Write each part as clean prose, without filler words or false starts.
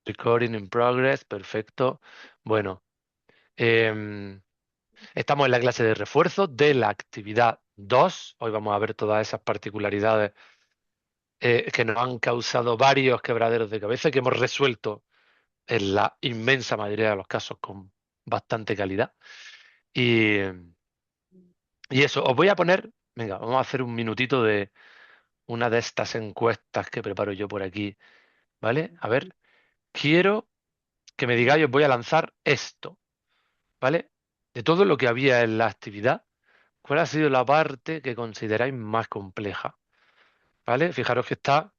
Recording in progress, perfecto. Bueno, em, estamos en la clase de refuerzo de la actividad 2. Hoy vamos a ver todas esas particularidades que nos han causado varios quebraderos de cabeza que hemos resuelto en la inmensa mayoría de los casos con bastante calidad. Y, y eso, os voy a poner, venga, vamos a hacer un minutito de una de estas encuestas que preparo yo por aquí, ¿vale? A ver, quiero que me digáis, os voy a lanzar esto, ¿vale? De todo lo que había en la actividad, ¿cuál ha sido la parte que consideráis más compleja? ¿Vale? Fijaros que está,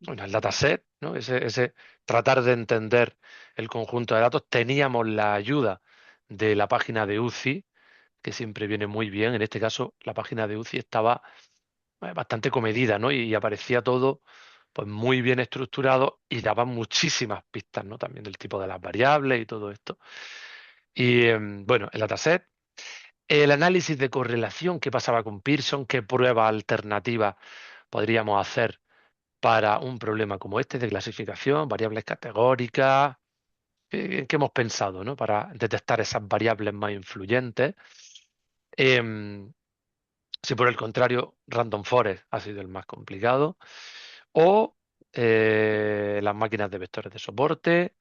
bueno, el dataset, ¿no? Ese tratar de entender el conjunto de datos. Teníamos la ayuda de la página de UCI, que siempre viene muy bien. En este caso, la página de UCI estaba bastante comedida, ¿no? Y aparecía todo pues muy bien estructurado y daba muchísimas pistas, ¿no? También del tipo de las variables y todo esto. Y bueno, el dataset, el análisis de correlación, qué pasaba con Pearson, qué prueba alternativa podríamos hacer para un problema como este de clasificación, variables categóricas, qué hemos pensado, ¿no? Para detectar esas variables más influyentes. Em, si por el contrario, Random Forest ha sido el más complicado. O las máquinas de vectores de soporte,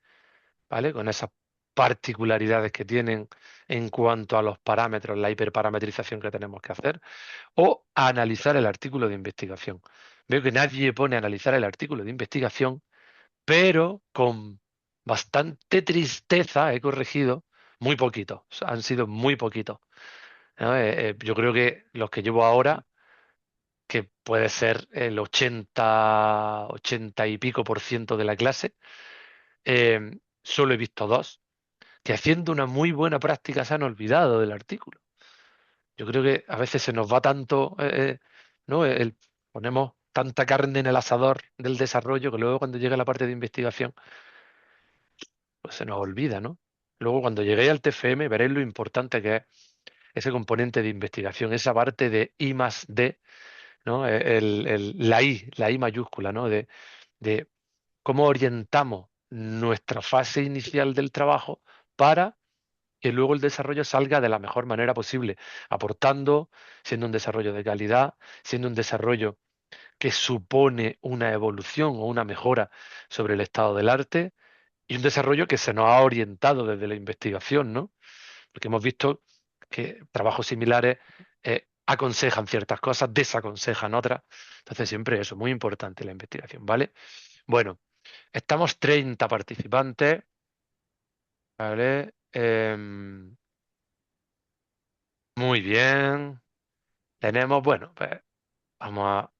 ¿vale? Con esas particularidades que tienen en cuanto a los parámetros, la hiperparametrización que tenemos que hacer, o a analizar el artículo de investigación. Veo que nadie pone a analizar el artículo de investigación, pero con bastante tristeza he corregido muy poquitos, o sea, han sido muy poquitos, ¿no? Yo creo que los que llevo ahora, que puede ser el 80 y pico por ciento de la clase, solo he visto dos que haciendo una muy buena práctica se han olvidado del artículo. Yo creo que a veces se nos va tanto, ¿no? Ponemos tanta carne en el asador del desarrollo que luego cuando llega la parte de investigación, pues se nos olvida, ¿no? Luego cuando lleguéis al TFM veréis lo importante que es ese componente de investigación, esa parte de I más D, ¿no? La I mayúscula, ¿no? De cómo orientamos nuestra fase inicial del trabajo para que luego el desarrollo salga de la mejor manera posible, aportando, siendo un desarrollo de calidad, siendo un desarrollo que supone una evolución o una mejora sobre el estado del arte y un desarrollo que se nos ha orientado desde la investigación, ¿no? Porque hemos visto que trabajos similares aconsejan ciertas cosas, desaconsejan otras. Entonces siempre eso, muy importante la investigación, ¿vale? Bueno, estamos 30 participantes, ¿vale? Muy bien. Tenemos, bueno, pues vamos a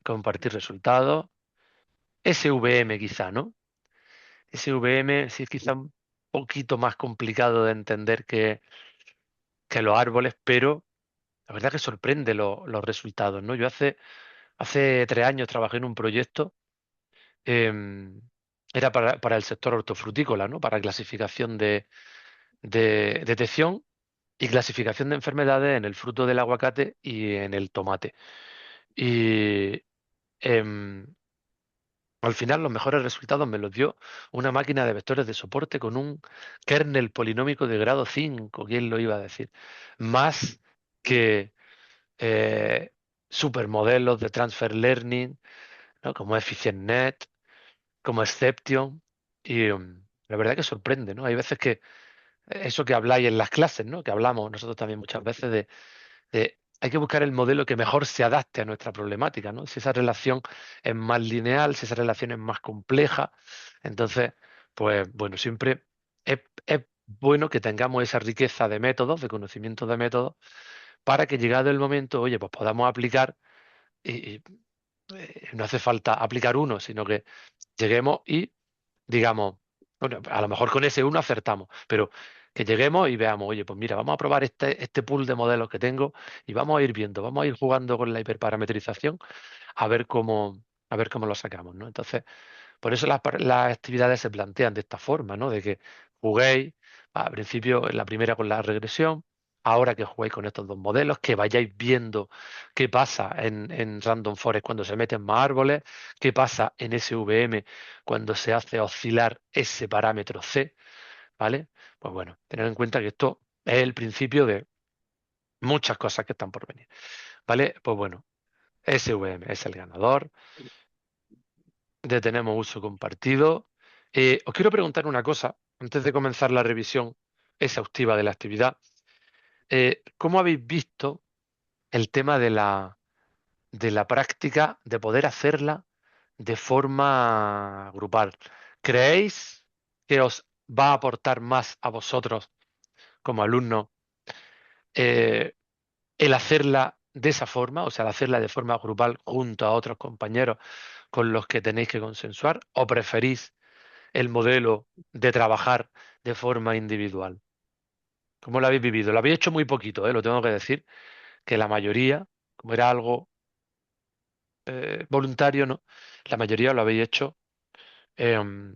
compartir resultados. SVM quizá, ¿no? SVM sí es quizá un poquito más complicado de entender que los árboles, pero la verdad que sorprende los resultados, ¿no? Yo hace 3 años trabajé en un proyecto, em, era para el sector hortofrutícola, ¿no? Para clasificación de detección y clasificación de enfermedades en el fruto del aguacate y en el tomate. Y em, al final los mejores resultados me los dio una máquina de vectores de soporte con un kernel polinómico de grado 5. ¿Quién lo iba a decir? Más que supermodelos de transfer learning, ¿no? Como EfficientNet, como Exception. Y la verdad que sorprende, ¿no? Hay veces que eso que habláis en las clases, ¿no? Que hablamos nosotros también muchas veces hay que buscar el modelo que mejor se adapte a nuestra problemática, ¿no? Si esa relación es más lineal, si esa relación es más compleja, entonces, pues bueno, siempre es bueno que tengamos esa riqueza de métodos, de conocimiento de métodos, para que llegado el momento, oye, pues podamos aplicar y no hace falta aplicar uno, sino que lleguemos y digamos, bueno, a lo mejor con ese uno acertamos, pero que lleguemos y veamos, oye, pues mira, vamos a probar este pool de modelos que tengo y vamos a ir viendo, vamos a ir jugando con la hiperparametrización a ver cómo lo sacamos, ¿no? Entonces, por eso las actividades se plantean de esta forma, ¿no? De que juguéis, al principio, en la primera con la regresión, ahora que juguéis con estos dos modelos, que vayáis viendo qué pasa en Random Forest cuando se meten más árboles, qué pasa en SVM cuando se hace oscilar ese parámetro C, ¿vale? Pues bueno, tener en cuenta que esto es el principio de muchas cosas que están por venir, ¿vale? Pues bueno, SVM es el ganador, tenemos uso compartido. Os quiero preguntar una cosa, antes de comenzar la revisión exhaustiva de la actividad. ¿Cómo habéis visto el tema de la práctica, de poder hacerla de forma grupal? ¿Creéis que os va a aportar más a vosotros como alumnos eh, el hacerla de esa forma, o sea, el hacerla de forma grupal junto a otros compañeros con los que tenéis que consensuar, o preferís el modelo de trabajar de forma individual? ¿Cómo lo habéis vivido? Lo habéis hecho muy poquito, lo tengo que decir, que la mayoría, como era algo voluntario, ¿no? La mayoría lo habéis hecho em,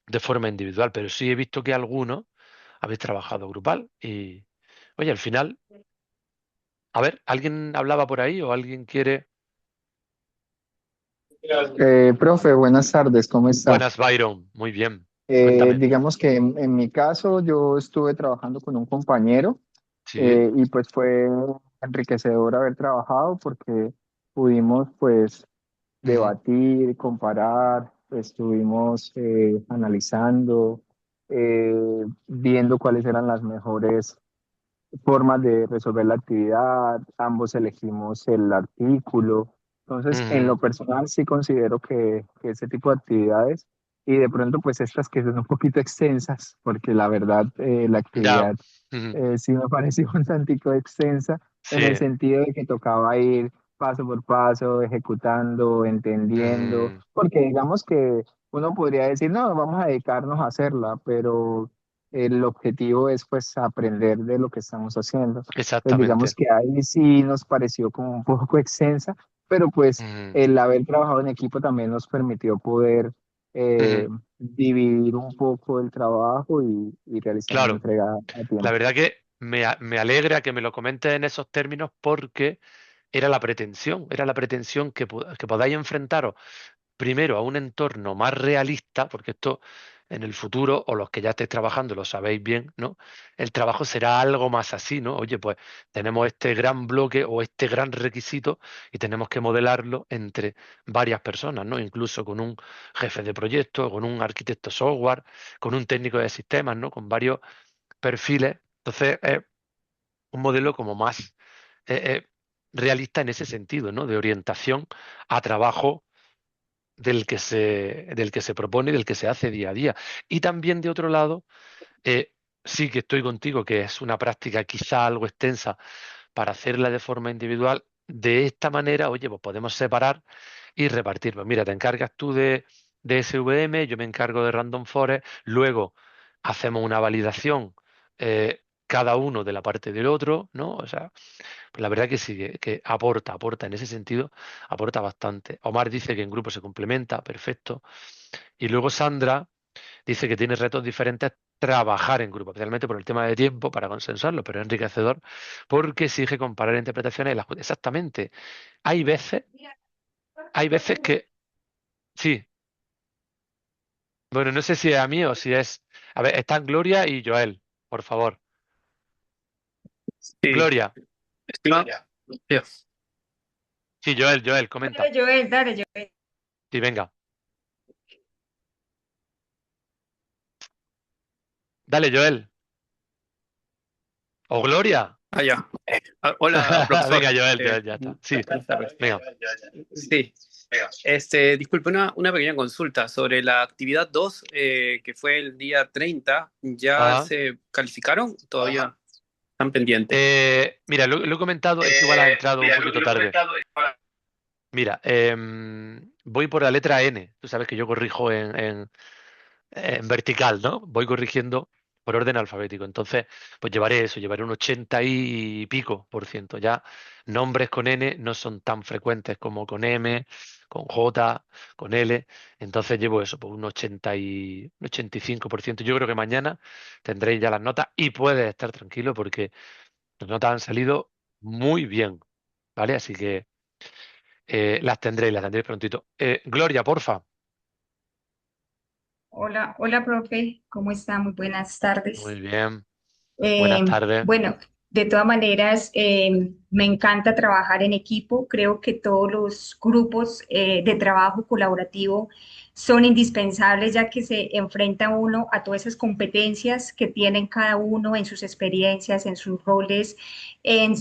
de forma individual, pero sí he visto que algunos habéis trabajado grupal y, oye, al final, a ver, ¿alguien hablaba por ahí o alguien quiere? Profe, buenas tardes, ¿cómo está? Buenas, Byron, muy bien, cuéntame. Digamos que en mi caso yo estuve trabajando con un compañero Sí, y pues fue enriquecedor haber trabajado porque pudimos pues ujú, debatir, comparar, estuvimos analizando, viendo cuáles eran las mejores formas de resolver la actividad, ambos elegimos el artículo. Entonces, en ujú, lo personal sí considero que ese tipo de actividades y de pronto pues estas que son un poquito extensas, porque la verdad la ya, actividad ujú, sí me pareció un tantico extensa en el sí, sentido de que tocaba ir paso por paso, ejecutando, entendiendo, ujú, porque digamos que uno podría decir, no, vamos a dedicarnos a hacerla, pero el objetivo es pues aprender de lo que estamos haciendo. Pues digamos exactamente. que ahí sí nos pareció como un poco extensa, pero pues Ujú, el haber trabajado en equipo también nos permitió poder ujú, dividir un poco el trabajo y realizar una claro, entrega a la tiempo. verdad que me alegra que me lo comentes en esos términos porque era la pretensión que podáis enfrentaros primero a un entorno más realista, porque esto en el futuro, o los que ya estéis trabajando lo sabéis bien, ¿no? El trabajo será algo más así, ¿no? Oye, pues tenemos este gran bloque o este gran requisito y tenemos que modelarlo entre varias personas, ¿no? Incluso con un jefe de proyecto, con un arquitecto software, con un técnico de sistemas, ¿no? Con varios perfiles. Entonces, es un modelo como más eh, realista en ese sentido, ¿no? De orientación a trabajo del que se propone y del que se hace día a día. Y también, de otro lado, eh, sí que estoy contigo, que es una práctica quizá algo extensa para hacerla de forma individual. De esta manera, oye, pues podemos separar y repartir. Pues mira, te encargas tú de SVM, yo me encargo de Random Forest, luego hacemos una validación cada uno de la parte del otro, ¿no? O sea, pues la verdad que sí, que aporta en ese sentido, aporta bastante. Omar dice que en grupo se complementa, perfecto. Y luego Sandra dice que tiene retos diferentes trabajar en grupo, especialmente por el tema de tiempo para consensuarlo, pero es enriquecedor porque exige comparar interpretaciones y exactamente. Hay veces, hay veces que, sí, bueno, no sé si es a mí o si es, a ver, están Gloria y Joel, por favor. Sí, Gloria, estimado. Ya. sí, Joel, comenta. Dale, Joel. Sí, venga, dale, Joel. O Gloria. Ah, ya. Hola, profesor. Venga, Joel, Eh, Ya está. Sí, Buenas tardes. venga. Sí. Disculpe, una pequeña consulta sobre la actividad 2 que fue el día 30. ¿Ya Ajá. se calificaron? ¿Todavía están pendientes? Mira, lo he comentado, es que igual has entrado un Mira, poquito lo he tarde. comentado. Mira, voy por la letra N. Tú sabes que yo corrijo en vertical, ¿no? Voy corrigiendo por orden alfabético. Entonces, pues llevaré eso, llevaré un 80 y pico por ciento. Ya nombres con N no son tan frecuentes como con M, con J, con L. Entonces llevo eso, pues un 85%. Yo creo que mañana tendréis ya las notas y puedes estar tranquilo porque Las notas han salido muy bien, ¿vale? Así que las tendréis prontito. Gloria, porfa. Hola, hola, profe, ¿cómo está? Muy buenas tardes. Muy bien. Buenas tardes. Bueno, de todas maneras, me encanta trabajar en equipo. Creo que todos los grupos de trabajo colaborativo son indispensables ya que se enfrenta uno a todas esas competencias que tienen cada uno en sus experiencias, en sus roles, en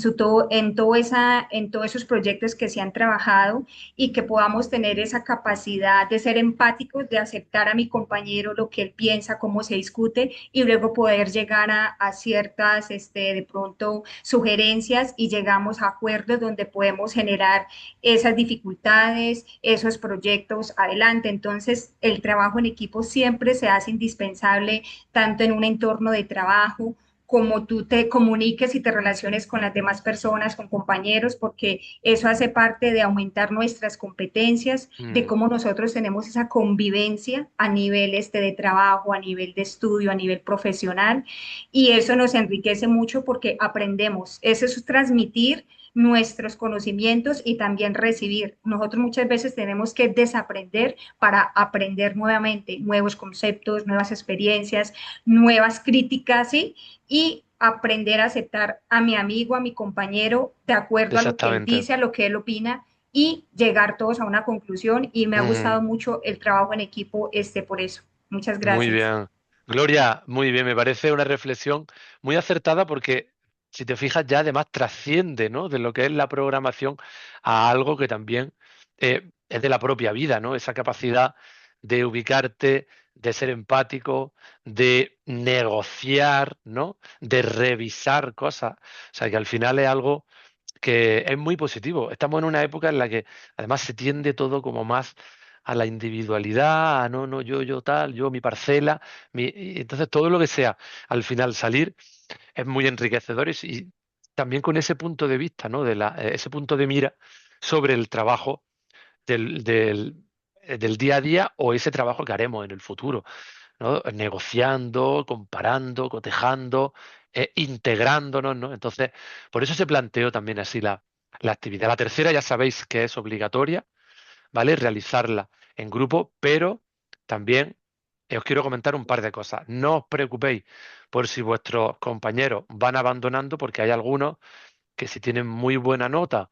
todos esos proyectos que se han trabajado y que podamos tener esa capacidad de ser empáticos, de aceptar a mi compañero lo que él piensa, cómo se discute y luego poder llegar a ciertas, de pronto, sugerencias y llegamos a acuerdos donde podemos generar esas dificultades, esos proyectos adelante. Entonces, el trabajo en equipo siempre se hace indispensable, tanto en un entorno de trabajo, como tú te comuniques y te relaciones con las demás personas, con compañeros, porque eso hace parte de aumentar nuestras competencias, de cómo nosotros tenemos esa convivencia a nivel de trabajo, a nivel de estudio, a nivel profesional, y eso nos enriquece mucho porque aprendemos. Eso es transmitir nuestros conocimientos y también recibir. Nosotros muchas veces tenemos que desaprender para aprender nuevamente nuevos conceptos, nuevas experiencias, nuevas críticas, ¿sí? Y aprender a aceptar a mi amigo, a mi compañero, de acuerdo a lo que él Exactamente. dice, a lo que él opina, y llegar todos a una conclusión. Y me ha Ujú. gustado mucho el trabajo en equipo por eso. Muchas Muy gracias. bien. Gloria, muy bien. Me parece una reflexión muy acertada porque, si te fijas, ya además trasciende, ¿no? De lo que es la programación a algo que también es de la propia vida, ¿no? Esa capacidad de ubicarte, de ser empático, de negociar, ¿no? De revisar cosas. O sea, que al final es algo que es muy positivo. Estamos en una época en la que además se tiende todo como más a la individualidad, a no, no, yo tal, yo mi parcela, y entonces todo lo que sea al final salir es muy enriquecedor y también con ese punto de vista, ¿no? Ese punto de mira sobre el trabajo del día a día o ese trabajo que haremos en el futuro, ¿no? Negociando, comparando, cotejando, integrándonos, ¿no? Entonces, por eso se planteó también así la actividad. La tercera ya sabéis que es obligatoria, ¿vale? Realizarla en grupo, pero también os quiero comentar un par de cosas. No os preocupéis por si vuestros compañeros van abandonando, porque hay algunos que si tienen muy buena nota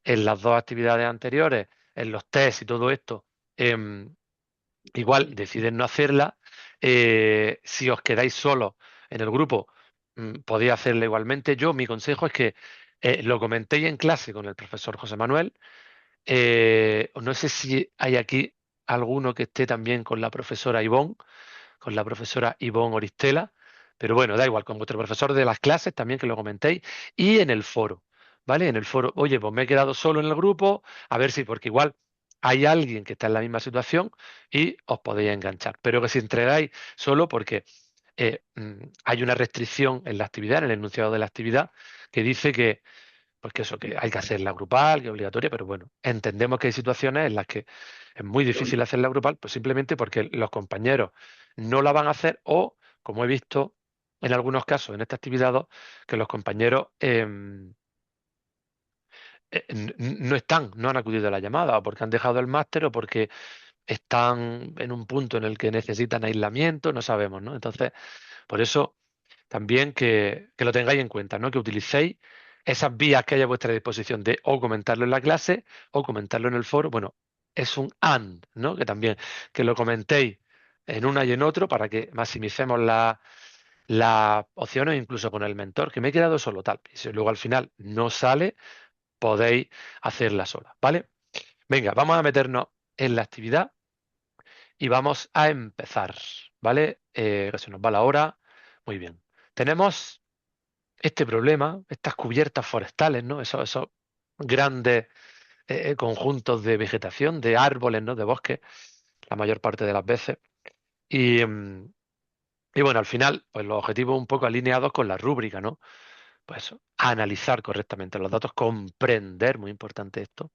en las dos actividades anteriores, en los test y todo esto, em, igual deciden no hacerla. Si os quedáis solos en el grupo, podéis hacerla igualmente. Mi consejo es que lo comentéis en clase con el profesor José Manuel. No sé si hay aquí alguno que esté también con la profesora Ivonne Oristela, pero bueno, da igual, con vuestro profesor de las clases también que lo comentéis y en el foro, ¿vale? En el foro, oye, pues me he quedado solo en el grupo, a ver si, porque igual hay alguien que está en la misma situación y os podéis enganchar, pero que si entregáis solo porque hay una restricción en la actividad, en el enunciado de la actividad, que dice que pues que eso, que hay que hacerla grupal, que es obligatoria, pero bueno, entendemos que hay situaciones en las que es muy difícil hacerla grupal, pues simplemente porque los compañeros no la van a hacer o, como he visto en algunos casos en esta actividad 2, que los compañeros no están, no han acudido a la llamada, o porque han dejado el máster, o porque están en un punto en el que necesitan aislamiento, no sabemos, ¿no? Entonces, por eso también que lo tengáis en cuenta, ¿no? Que utilicéis esas vías que hay a vuestra disposición de o comentarlo en la clase o comentarlo en el foro. Bueno, es un and, ¿no? Que también que lo comentéis en una y en otro para que maximicemos las opciones, incluso con el mentor, que me he quedado solo tal. Y si luego al final no sale, podéis hacerla sola, ¿vale? Venga, vamos a meternos en la actividad y vamos a empezar, ¿vale? Que se nos va la hora. Muy bien. Tenemos este problema, estas cubiertas forestales, ¿no? Esos grandes conjuntos de vegetación, de árboles, ¿no? De bosque, la mayor parte de las veces. Y, y bueno, al final, pues los objetivos un poco alineados con la rúbrica, ¿no? Pues analizar correctamente los datos, comprender, muy importante esto,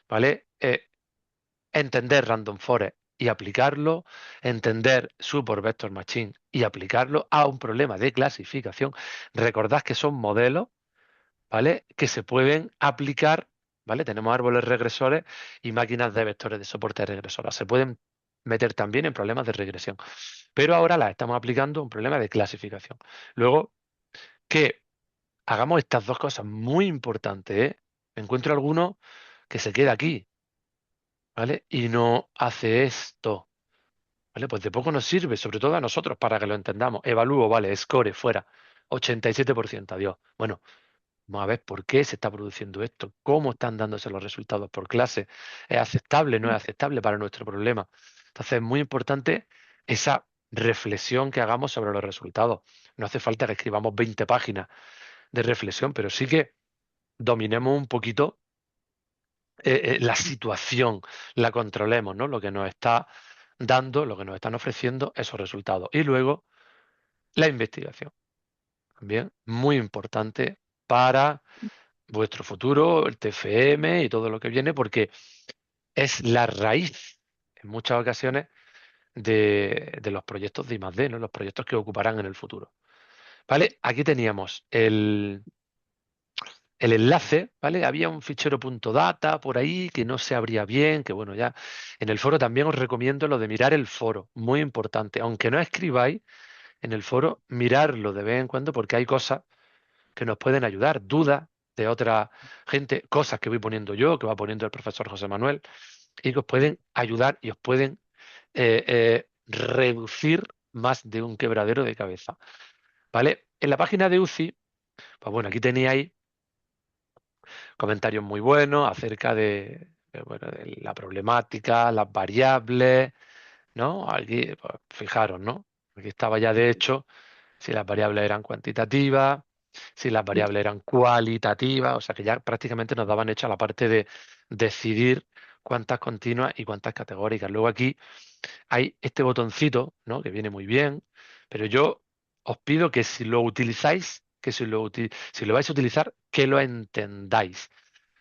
¿vale? Entender Random Forest y aplicarlo, entender Support Vector Machine y aplicarlo a un problema de clasificación. Recordad que son modelos, ¿vale? Que se pueden aplicar, ¿vale? Tenemos árboles regresores y máquinas de vectores de soporte de regresoras. Se pueden meter también en problemas de regresión. Pero ahora las estamos aplicando a un problema de clasificación. Luego, que hagamos estas dos cosas muy importantes, ¿eh? Encuentro alguno que se queda aquí, ¿vale? Y no hace esto, ¿vale? Pues de poco nos sirve, sobre todo a nosotros, para que lo entendamos. Evalúo, vale, score, fuera. 87%, adiós. Bueno, vamos a ver por qué se está produciendo esto, cómo están dándose los resultados por clase. ¿Es aceptable? ¿No es aceptable para nuestro problema? Entonces es muy importante esa reflexión que hagamos sobre los resultados. No hace falta que escribamos 20 páginas de reflexión, pero sí que dominemos un poquito la situación, la controlemos, ¿no? Lo que nos está dando, lo que nos están ofreciendo esos resultados. Y luego la investigación, también muy importante para vuestro futuro, el TFM y todo lo que viene, porque es la raíz, en muchas ocasiones, de los proyectos de I+D, ¿no? Los proyectos que ocuparán en el futuro. ¿Vale? Aquí teníamos el enlace, ¿vale? Había un fichero .data por ahí que no se abría bien, que bueno, ya en el foro también os recomiendo lo de mirar el foro, muy importante. Aunque no escribáis en el foro, mirarlo de vez en cuando porque hay cosas que nos pueden ayudar, dudas de otra gente, cosas que voy poniendo yo, que va poniendo el profesor José Manuel, y que os pueden ayudar y os pueden reducir más de un quebradero de cabeza. ¿Vale? En la página de UCI, pues bueno, aquí teníais comentarios muy buenos acerca bueno, de la problemática, las variables, ¿no? Aquí, pues, fijaros, ¿no? Aquí estaba ya de hecho si las variables eran cuantitativas, si las variables eran cualitativas, o sea que ya prácticamente nos daban hecha la parte de decidir cuántas continuas y cuántas categóricas. Luego aquí hay este botoncito, ¿no? Que viene muy bien, pero yo os pido que si lo utilizáis, que si lo vais a utilizar, que lo entendáis.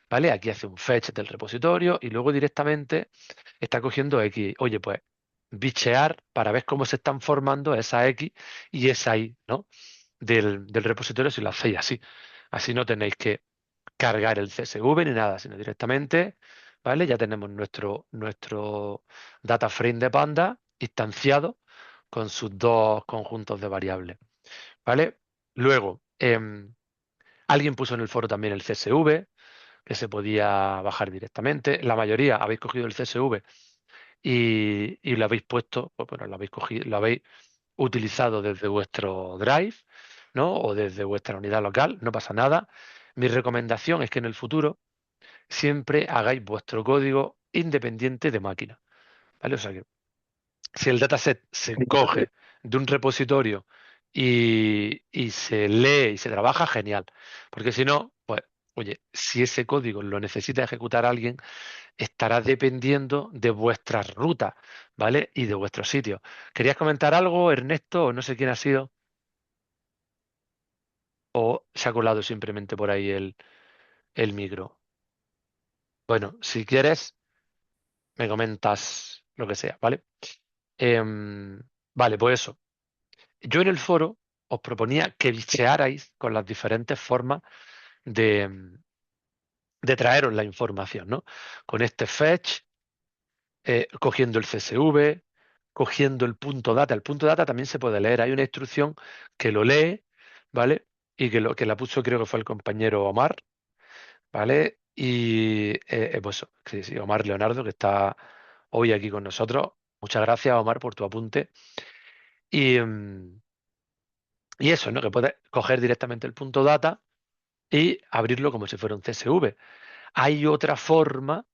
¿Vale? Aquí hace un fetch del repositorio y luego directamente está cogiendo X. Oye, pues bichear para ver cómo se están formando esa X y esa Y, ¿no? Del repositorio si lo hacéis así. Así no tenéis que cargar el CSV ni nada, sino directamente, ¿vale? Ya tenemos nuestro data frame de Panda instanciado con sus dos conjuntos de variables, ¿vale? Luego, alguien puso en el foro también el CSV, que se podía bajar directamente. La mayoría habéis cogido el CSV y lo habéis puesto, pues bueno, lo habéis cogido, lo habéis utilizado desde vuestro Drive, ¿no? O desde vuestra unidad local, no pasa nada. Mi recomendación es que en el futuro siempre hagáis vuestro código independiente de máquina, ¿vale? O sea que si el dataset se coge de un repositorio y se lee y se trabaja, genial. Porque si no, pues, oye, si ese código lo necesita ejecutar alguien, estará dependiendo de vuestras rutas, ¿vale? Y de vuestros sitios. ¿Querías comentar algo, Ernesto? O no sé quién ha sido. ¿O se ha colado simplemente por ahí el micro? Bueno, si quieres, me comentas lo que sea, ¿vale? Em, vale, pues eso. Yo en el foro os proponía que bichearais con las diferentes formas de, de traeros la información, ¿no? Con este fetch, cogiendo el CSV, cogiendo el punto data. El punto data también se puede leer. Hay una instrucción que lo lee, ¿vale? Y que la puso, creo que fue el compañero Omar, ¿vale? Y pues sí, sí, Omar Leonardo, que está hoy aquí con nosotros. Muchas gracias, Omar, por tu apunte. Y, y eso, ¿no? Que puedes coger directamente el punto data y abrirlo como si fuera un CSV. Hay otra forma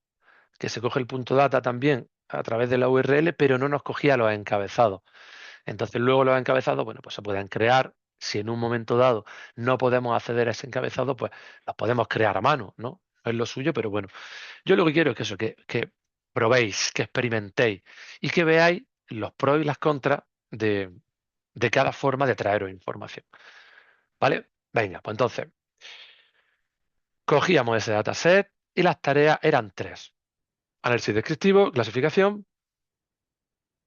que se coge el punto data también a través de la URL, pero no nos cogía los encabezados. Entonces luego los encabezados, bueno, pues se pueden crear. Si en un momento dado no podemos acceder a ese encabezado, pues los podemos crear a mano, ¿no? No es lo suyo, pero bueno. Yo lo que quiero es que eso, que probéis, que experimentéis y que veáis los pros y las contras de cada forma de traeros información. ¿Vale? Venga, pues entonces, cogíamos ese dataset y las tareas eran tres. Análisis descriptivo, clasificación,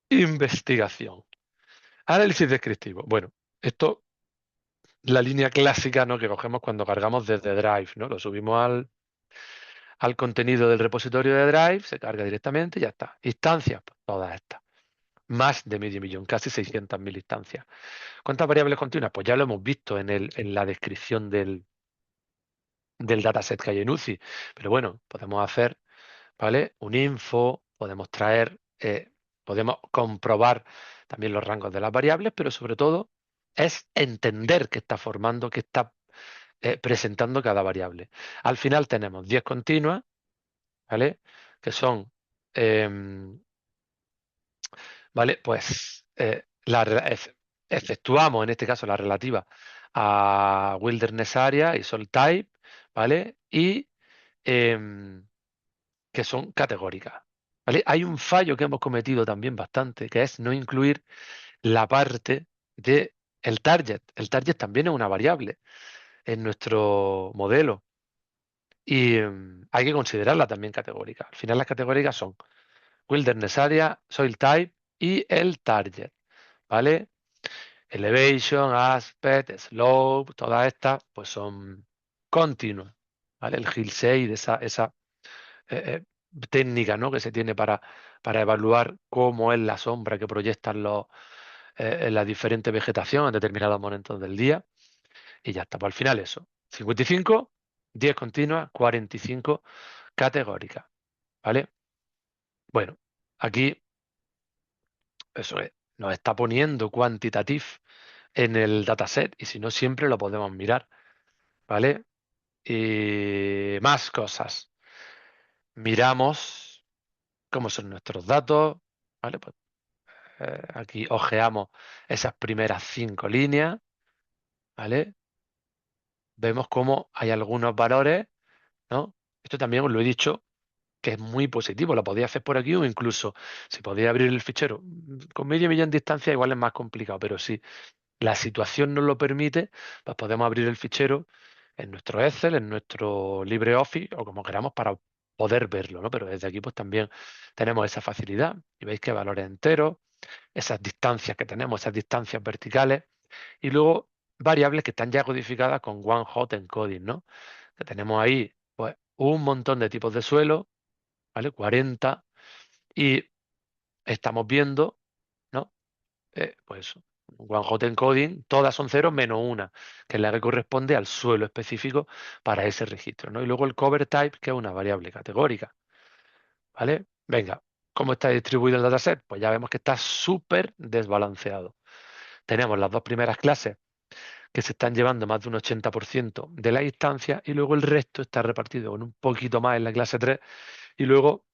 investigación. Análisis descriptivo. Bueno, esto la línea clásica, ¿no?, que cogemos cuando cargamos desde Drive, ¿no? Lo subimos al contenido del repositorio de Drive, se carga directamente y ya está. Instancias, pues, todas estas. Más de medio millón, casi 600.000 instancias. ¿Cuántas variables continuas? Pues ya lo hemos visto en la descripción del dataset que hay en UCI. Pero bueno, podemos hacer, ¿vale?, un info, podemos traer, podemos comprobar también los rangos de las variables, pero sobre todo es entender qué está formando, qué está presentando cada variable. Al final tenemos 10 continuas, ¿vale?, que son, ¿vale?, pues efectuamos en este caso la relativa a Wilderness Area y Soil Type, ¿vale?, y que son categóricas, ¿vale? Hay un fallo que hemos cometido también bastante, que es no incluir la parte de el target. El target también es una variable en nuestro modelo y hay que considerarla también categórica. Al final las categóricas son Wilderness Area, Soil Type y el target, ¿vale? Elevation, Aspect, Slope, todas estas pues son continuas, ¿vale? El hillside, esa técnica, ¿no?, que se tiene para evaluar cómo es la sombra que proyectan en la diferente vegetación en determinados momentos del día. Y ya está, pues al final eso. 55, 10 continuas, 45 categóricas, ¿vale? Bueno, aquí eso es, nos está poniendo quantitative en el dataset y si no siempre lo podemos mirar, ¿vale? Y más cosas. Miramos cómo son nuestros datos, ¿vale? Pues aquí ojeamos esas primeras 5 líneas, ¿vale? Vemos cómo hay algunos valores, ¿no? Esto también os lo he dicho, que es muy positivo, lo podéis hacer por aquí o incluso si podéis abrir el fichero. Con medio millón de instancias igual es más complicado, pero si la situación nos lo permite, pues podemos abrir el fichero en nuestro Excel, en nuestro LibreOffice o como queramos para poder verlo, ¿no? Pero desde aquí pues también tenemos esa facilidad y veis que valores enteros, esas distancias que tenemos, esas distancias verticales y luego variables que están ya codificadas con One Hot Encoding, ¿no? Que tenemos ahí pues un montón de tipos de suelo, ¿vale? 40 y estamos viendo, ¿no? Pues One Hot Encoding, todas son ceros menos una, que es la que corresponde al suelo específico para ese registro, ¿no? Y luego el cover type, que es una variable categórica, ¿vale? Venga, ¿cómo está distribuido el dataset? Pues ya vemos que está súper desbalanceado. Tenemos las dos primeras clases que se están llevando más de un 80% de la instancia y luego el resto está repartido con un poquito más en la clase 3 y luego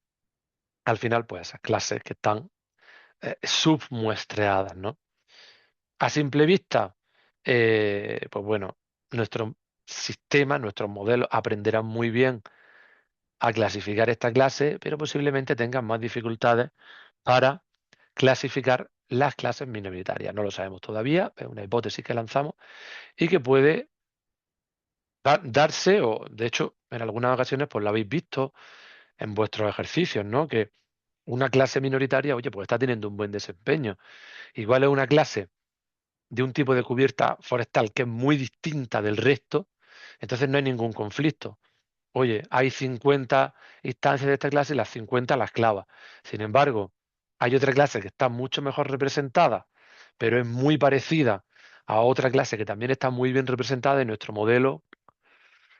al final pues esas clases que están submuestreadas, ¿no? A simple vista, pues bueno, nuestro sistema, nuestros modelos aprenderán muy bien a clasificar esta clase, pero posiblemente tengan más dificultades para clasificar las clases minoritarias. No lo sabemos todavía, es una hipótesis que lanzamos y que puede darse, o de hecho en algunas ocasiones pues lo habéis visto en vuestros ejercicios, ¿no? Que una clase minoritaria, oye, pues está teniendo un buen desempeño. Igual es una clase de un tipo de cubierta forestal que es muy distinta del resto, entonces no hay ningún conflicto. Oye, hay 50 instancias de esta clase y las 50 las clava. Sin embargo, hay otra clase que está mucho mejor representada, pero es muy parecida a otra clase que también está muy bien representada y nuestro modelo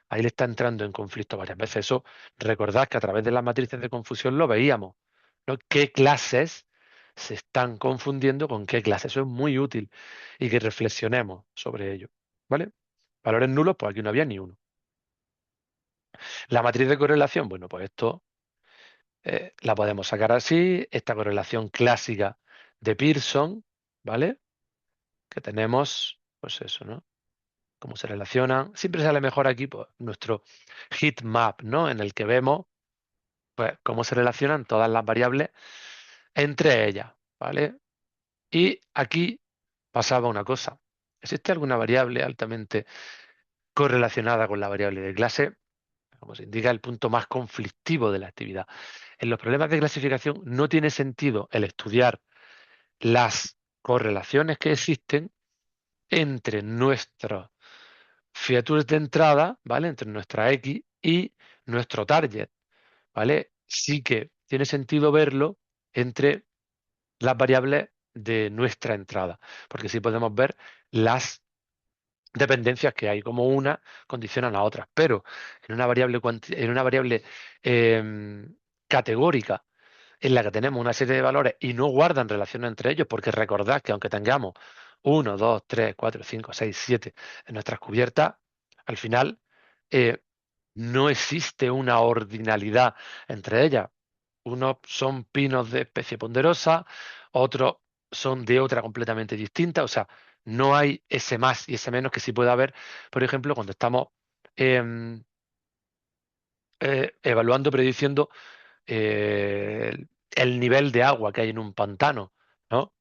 ahí le está entrando en conflicto varias veces. Eso, recordad que a través de las matrices de confusión lo veíamos, ¿no? ¿Qué clases se están confundiendo con qué clases? Eso es muy útil y que reflexionemos sobre ello, ¿vale? Valores nulos, pues aquí no había ni uno. La matriz de correlación, bueno, pues esto la podemos sacar así. Esta correlación clásica de Pearson, ¿vale? Que tenemos, pues eso, ¿no? Cómo se relacionan. Siempre sale mejor aquí pues, nuestro heat map, ¿no? En el que vemos pues, cómo se relacionan todas las variables entre ellas, ¿vale? Y aquí pasaba una cosa. ¿Existe alguna variable altamente correlacionada con la variable de clase? Como se indica, el punto más conflictivo de la actividad. En los problemas de clasificación no tiene sentido el estudiar las correlaciones que existen entre nuestros features de entrada, ¿vale? Entre nuestra X y nuestro target, ¿vale? Sí que tiene sentido verlo entre las variables de nuestra entrada, porque sí podemos ver las dependencias que hay, como una condiciona a la otra, pero en una variable categórica en la que tenemos una serie de valores y no guardan relación entre ellos, porque recordad que aunque tengamos 1, 2, 3, 4, 5, 6, 7 en nuestras cubiertas, al final eh, no existe una ordinalidad entre ellas. Unos son pinos de especie ponderosa, otros son de otra completamente distinta. O sea, no hay ese más y ese menos que sí puede haber, por ejemplo, cuando estamos em, evaluando, prediciendo el nivel de agua que hay en un pantano, ¿no?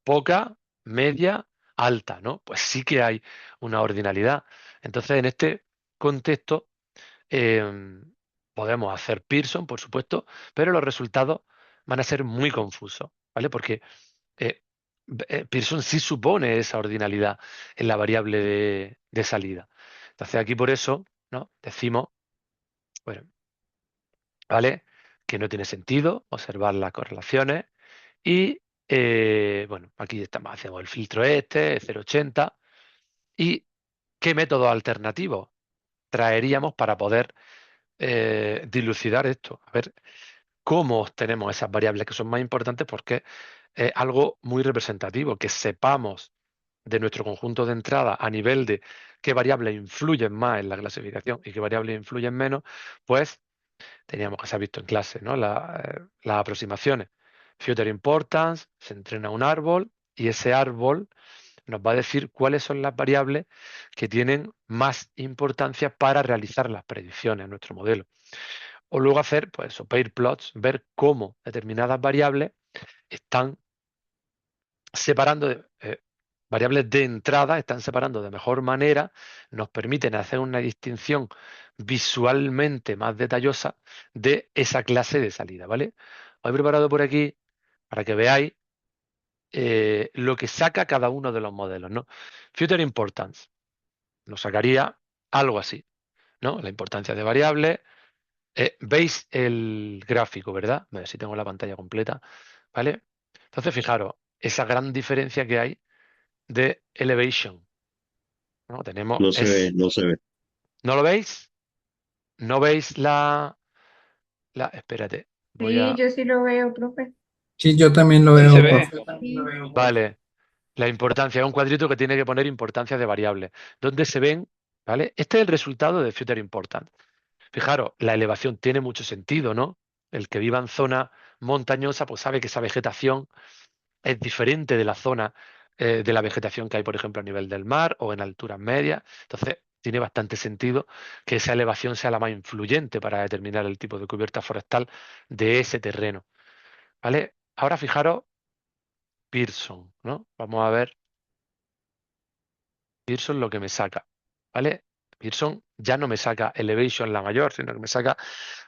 Poca, media, alta, ¿no? Pues sí que hay una ordinalidad. Entonces, en este contexto, em, podemos hacer Pearson, por supuesto, pero los resultados van a ser muy confusos, ¿vale? Porque eh, Pearson sí supone esa ordinalidad en la variable de salida. Entonces, aquí por eso, ¿no? Decimos, bueno, ¿vale? Que no tiene sentido observar las correlaciones y, bueno, aquí estamos, hacemos el filtro este, 0,80 y qué métodos alternativos traeríamos para poder dilucidar esto. A ver cómo obtenemos esas variables que son más importantes porque es algo muy representativo, que sepamos de nuestro conjunto de entrada a nivel de qué variables influyen más en la clasificación y qué variables influyen menos, pues teníamos que se ha visto en clase, ¿no? Las aproximaciones. Future importance, se entrena un árbol y ese árbol nos va a decir cuáles son las variables que tienen más importancia para realizar las predicciones en nuestro modelo. O luego hacer, pues, eso, pair plots, ver cómo determinadas variables están separando, variables de entrada, están separando de mejor manera, nos permiten hacer una distinción visualmente más detallosa de esa clase de salida, ¿vale? Os he preparado por aquí para que veáis lo que saca cada uno de los modelos, ¿no? Future importance nos sacaría algo así, ¿no? La importancia de variables. Veis el gráfico, ¿verdad? A ver si tengo la pantalla completa, ¿vale? Entonces, fijaros, esa gran diferencia que hay de elevation, ¿no? Tenemos, No se ve, no se ve. ¿no lo veis? ¿No veis espérate, voy Sí, a, yo sí lo veo, profe. Sí, yo también lo Sí se veo, ve. profe. Sí. vale, la importancia, es un cuadrito que tiene que poner importancia de variables, donde se ven, ¿vale? Este es el resultado de future important. Fijaros, la elevación tiene mucho sentido, ¿no? El que viva en zona montañosa, pues sabe que esa vegetación es diferente de la zona de la vegetación que hay, por ejemplo, a nivel del mar o en alturas medias. Entonces, tiene bastante sentido que esa elevación sea la más influyente para determinar el tipo de cubierta forestal de ese terreno. ¿Vale? Ahora fijaros Pearson, ¿no? Vamos a ver Pearson lo que me saca. ¿Vale? Pearson ya no me saca Elevation la mayor, sino que me saca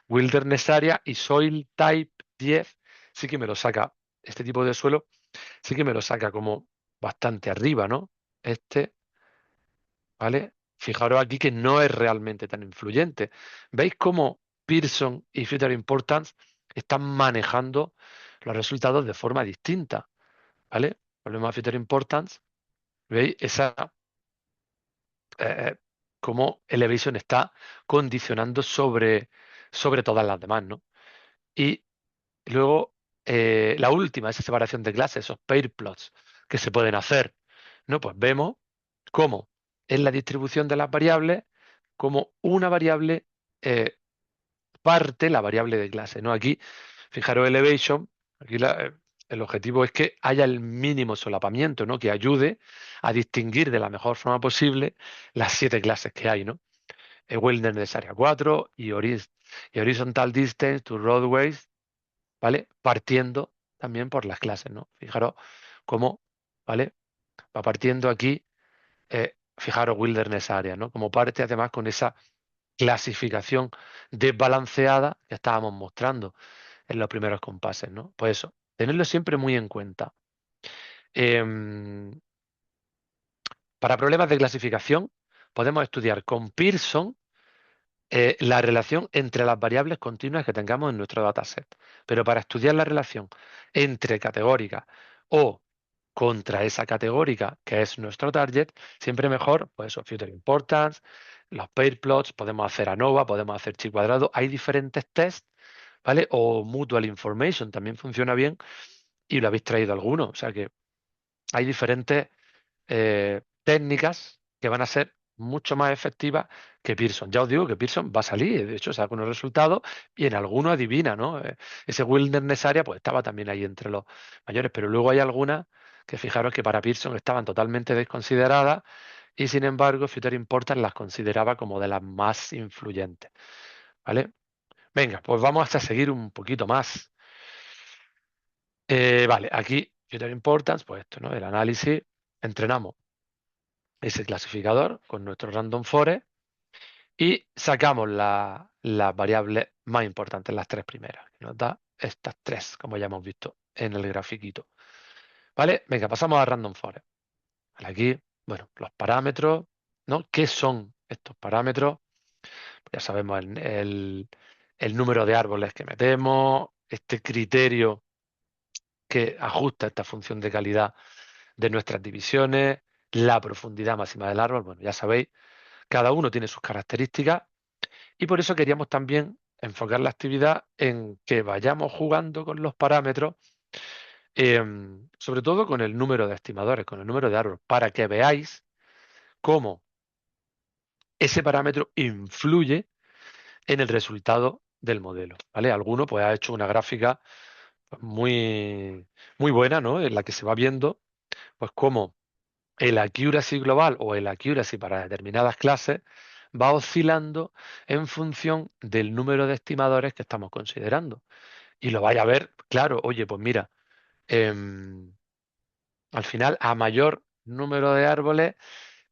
Wilderness Area y Soil Type 10. Sí que me lo saca. Este tipo de suelo sí que me lo saca como bastante arriba, ¿no? Este, ¿vale? Fijaros aquí que no es realmente tan influyente. ¿Veis cómo Pearson y Future Importance están manejando los resultados de forma distinta? ¿Vale? Volvemos a Future Importance. ¿Veis esa eh, cómo Elevation está condicionando sobre todas las demás, ¿no? Y luego, la última, esa separación de clases, esos pair plots que se pueden hacer, ¿no? Pues vemos cómo en la distribución de las variables, como una variable parte la variable de clase, ¿no? Aquí, fijaros, elevation, aquí el objetivo es que haya el mínimo solapamiento, ¿no? Que ayude a distinguir de la mejor forma posible las 7 clases que hay, ¿no? Wilderness Area 4 y Horizontal Distance to Roadways, ¿vale? Partiendo también por las clases, ¿no? Fijaros cómo, ¿vale? Va partiendo aquí, fijaros Wilderness Area, ¿no? Como parte además con esa clasificación desbalanceada que estábamos mostrando en los primeros compases, ¿no? Pues eso, tenerlo siempre muy en cuenta. Em, para problemas de clasificación, podemos estudiar con Pearson la relación entre las variables continuas que tengamos en nuestro dataset. Pero para estudiar la relación entre categóricas o contra esa categórica que es nuestro target, siempre mejor, pues eso, Future Importance, los pair plots, podemos hacer ANOVA, podemos hacer chi cuadrado, hay diferentes tests, ¿vale? O Mutual Information también funciona bien y lo habéis traído alguno, o sea que hay diferentes técnicas que van a ser mucho más efectivas que Pearson. Ya os digo que Pearson va a salir, de hecho saca unos resultados y en algunos adivina, ¿no? Ese Wilderness Area pues estaba también ahí entre los mayores, pero luego hay algunas que fijaros que para Pearson estaban totalmente desconsideradas y sin embargo Future Importance las consideraba como de las más influyentes, ¿vale? Venga, pues vamos a seguir un poquito más. Vale, aquí Future Importance, pues esto, ¿no? El análisis, entrenamos ese clasificador con nuestro random forest y sacamos las variables más importantes, las tres primeras, que nos da estas tres, como ya hemos visto en el grafiquito. ¿Vale? Venga, pasamos a random forest. Vale, aquí, bueno, los parámetros, ¿no? ¿Qué son estos parámetros? Pues ya sabemos el número de árboles que metemos, este criterio que ajusta esta función de calidad de nuestras divisiones, la profundidad máxima del árbol. Bueno, ya sabéis, cada uno tiene sus características y por eso queríamos también enfocar la actividad en que vayamos jugando con los parámetros, sobre todo con el número de estimadores, con el número de árboles, para que veáis cómo ese parámetro influye en el resultado del modelo, ¿vale? Alguno pues ha hecho una gráfica pues, muy buena, ¿no? En la que se va viendo pues cómo el accuracy global o el accuracy para determinadas clases va oscilando en función del número de estimadores que estamos considerando. Y lo vaya a ver, claro, oye, pues mira, em, al final a mayor número de árboles,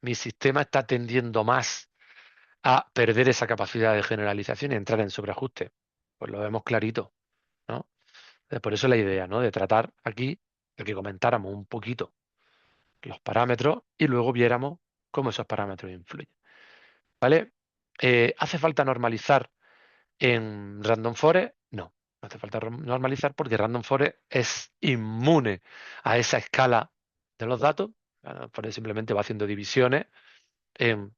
mi sistema está tendiendo más a perder esa capacidad de generalización y entrar en sobreajuste. Pues lo vemos clarito, ¿no? Por eso la idea, ¿no? De tratar aquí, de que comentáramos un poquito los parámetros y luego viéramos cómo esos parámetros influyen. ¿Vale? ¿Hace falta normalizar en Random Forest? No, no hace falta normalizar porque Random Forest es inmune a esa escala de los datos. Random Forest simplemente va haciendo divisiones en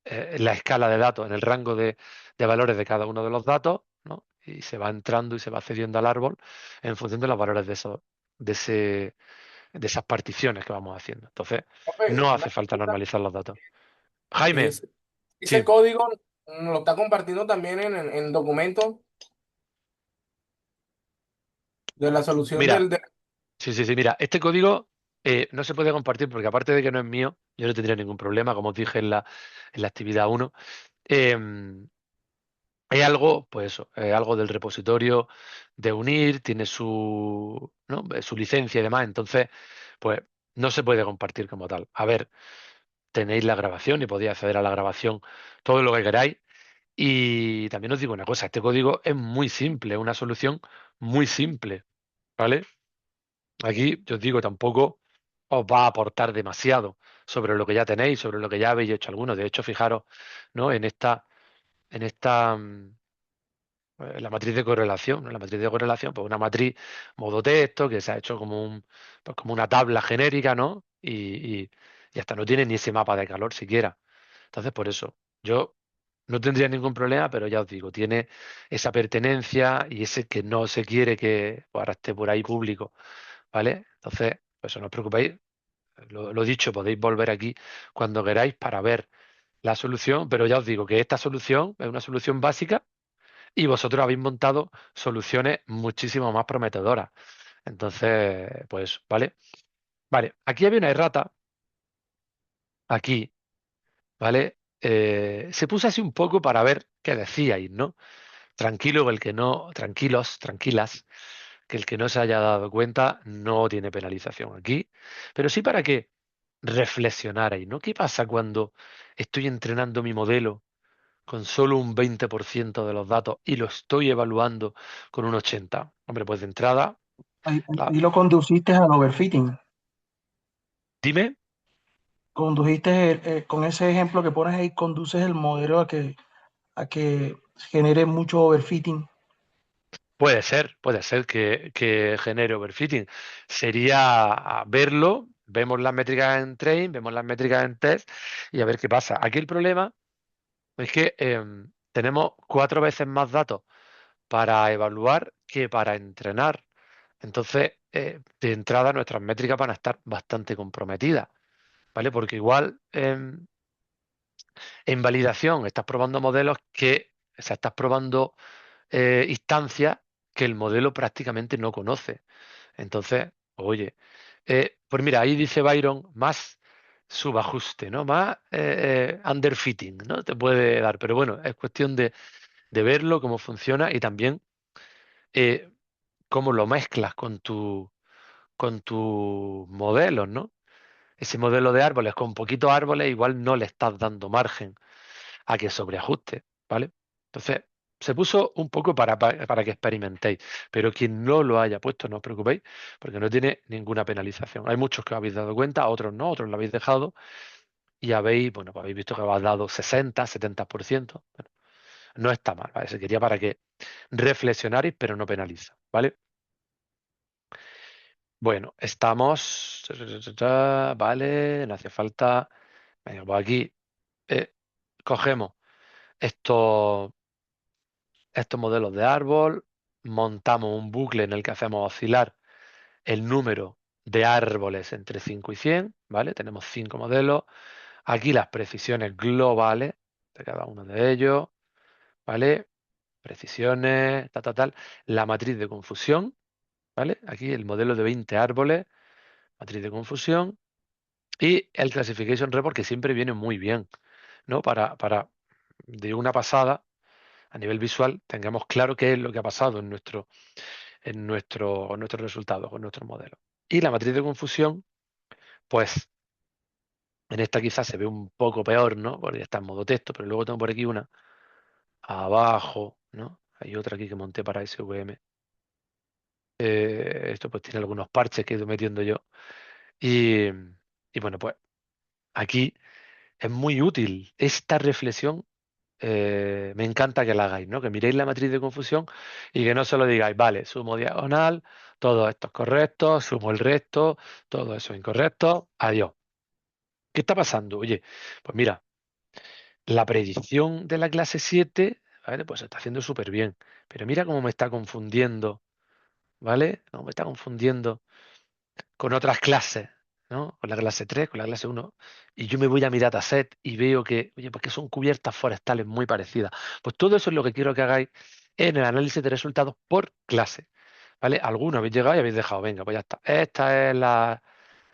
la escala de datos, en el rango de valores de cada uno de los datos, ¿no? Y se va entrando y se va cediendo al árbol en función de los valores de esas particiones que vamos haciendo. Entonces, Profe, no una hace falta pregunta. normalizar los datos. Jaime, Es- Ese sí, código lo está compartiendo también en documentos de la solución mira, del... sí, mira, este código no se puede compartir porque aparte de que no es mío, yo no tendría ningún problema, como os dije en la actividad 1. Hay algo, pues eso, algo del repositorio de unir, tiene su, ¿no? Su licencia y demás, entonces, pues no se puede compartir como tal. A ver, tenéis la grabación y podéis acceder a la grabación todo lo que queráis. Y también os digo una cosa, este código es muy simple, es una solución muy simple, ¿vale? Aquí, yo os digo, tampoco os va a aportar demasiado sobre lo que ya tenéis, sobre lo que ya habéis hecho algunos. De hecho, fijaros, ¿no? En la matriz de correlación, ¿no? La matriz de correlación, pues una matriz modo texto que se ha hecho pues como una tabla genérica, ¿no? Y hasta no tiene ni ese mapa de calor siquiera. Entonces, por eso, yo no tendría ningún problema, pero ya os digo, tiene esa pertenencia y ese que no se quiere que pues, ahora esté por ahí público, ¿vale? Entonces, pues no os preocupéis, lo dicho, podéis volver aquí cuando queráis para ver la solución, pero ya os digo que esta solución es una solución básica y vosotros habéis montado soluciones muchísimo más prometedoras. Entonces, pues, ¿vale? Vale, aquí había una errata, aquí, ¿vale? Se puso así un poco para ver qué decíais, ¿no? Tranquilo, el que no, tranquilos, tranquilas, que el que no se haya dado cuenta no tiene penalización aquí, pero sí para que reflexionarais, ¿no? ¿Qué pasa cuando estoy entrenando mi modelo con solo un 20% de los datos y lo estoy evaluando con un 80%? Hombre, pues de entrada, Ahí, la- ahí lo conduciste al overfitting. dime, condujiste, con ese ejemplo que pones ahí, conduces el modelo a que genere mucho overfitting. Puede ser que genere overfitting. Sería verlo, vemos las métricas en train, vemos las métricas en test y a ver qué pasa. Aquí el problema es que tenemos 4 veces más datos para evaluar que para entrenar. Entonces, de entrada, nuestras métricas van a estar bastante comprometidas, ¿vale? Porque igual en validación estás probando modelos o sea, estás probando instancias que el modelo prácticamente no conoce. Entonces, oye, pues mira, ahí dice Byron, más subajuste, ¿no? Más underfitting, ¿no? Te puede dar, pero bueno, es cuestión de verlo, cómo funciona y también eh, cómo lo mezclas con tus modelos, ¿no? Ese modelo de árboles con poquitos árboles igual no le estás dando margen a que sobreajuste, ¿vale? Entonces, se puso un poco para que experimentéis, pero quien no lo haya puesto, no os preocupéis, porque no tiene ninguna penalización. Hay muchos que os habéis dado cuenta, otros no, otros lo habéis dejado y habéis, bueno, pues habéis visto que os ha dado 60, 70%. Bueno, no está mal, ¿vale? Se quería para que reflexionarais, pero no penaliza, ¿vale? Bueno, estamos, vale, no hace falta, venga, pues aquí cogemos estos estos modelos de árbol, montamos un bucle en el que hacemos oscilar el número de árboles entre 5 y 100, ¿vale? Tenemos 5 modelos. Aquí las precisiones globales de cada uno de ellos, ¿vale? Precisiones, tal, tal, tal. La matriz de confusión, ¿vale? Aquí el modelo de 20 árboles, matriz de confusión. Y el Classification Report, que siempre viene muy bien, ¿no? Para de una pasada, a nivel visual, tengamos claro qué es lo que ha pasado en nuestros resultados, con nuestro modelo. Y la matriz de confusión, pues en esta quizás se ve un poco peor, ¿no? Porque está en modo texto, pero luego tengo por aquí una abajo, ¿no? Hay otra aquí que monté para SVM. Esto pues tiene algunos parches que he ido metiendo yo. Y, y bueno, pues aquí es muy útil esta reflexión. Me encanta que la hagáis, ¿no? Que miréis la matriz de confusión y que no solo digáis, vale, sumo diagonal, todo esto es correcto, sumo el resto, todo eso es incorrecto, adiós. ¿Qué está pasando? Oye, pues mira, la predicción de la clase 7, ¿vale? Pues se está haciendo súper bien, pero mira cómo me está confundiendo, ¿vale? Cómo me está confundiendo con otras clases, ¿no? Con la clase 3, con la clase 1, y yo me voy a mi dataset y veo que, oye, pues que son cubiertas forestales muy parecidas. Pues todo eso es lo que quiero que hagáis en el análisis de resultados por clase, ¿vale? Algunos habéis llegado y habéis dejado, venga, pues ya está. Esta es la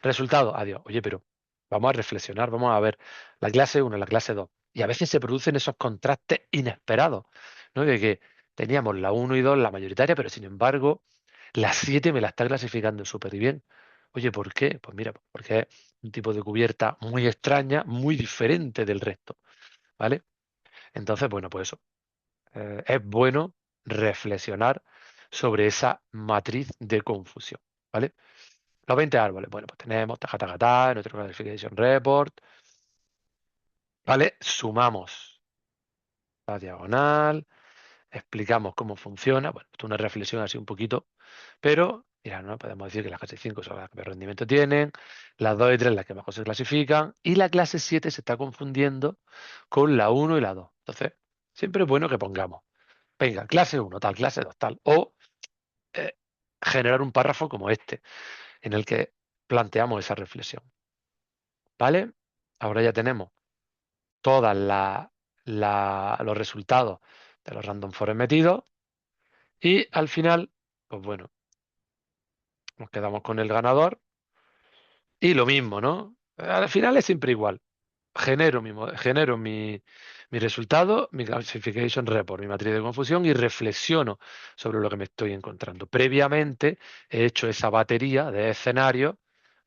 resultado, adiós. Oye, pero vamos a reflexionar, vamos a ver la clase 1, la clase 2. Y a veces se producen esos contrastes inesperados, ¿no? De que teníamos la 1 y 2, la mayoritaria, pero sin embargo, la 7 me la está clasificando súper bien. Oye, ¿por qué? Pues mira, porque es un tipo de cubierta muy extraña, muy diferente del resto, ¿vale? Entonces, bueno, pues eso. Es bueno reflexionar sobre esa matriz de confusión, ¿vale? Los 20 árboles, bueno, pues tenemos tajatajatá, nuestro classification report, ¿vale? Sumamos la diagonal, explicamos cómo funciona, bueno, esto es una reflexión así un poquito, pero, mira, ¿no? Podemos decir que las clases 5 son las que más rendimiento tienen, las 2 y 3 las que mejor se clasifican, y la clase 7 se está confundiendo con la 1 y la 2. Entonces, siempre es bueno que pongamos, venga, clase 1 tal, clase 2 tal, o eh, generar un párrafo como este, en el que planteamos esa reflexión, ¿vale? Ahora ya tenemos todos los resultados de los random forest metidos y al final, pues bueno, nos quedamos con el ganador y lo mismo, ¿no? Al final es siempre igual. Genero mi resultado, mi classification report, mi matriz de confusión y reflexiono sobre lo que me estoy encontrando. Previamente he hecho esa batería de escenarios,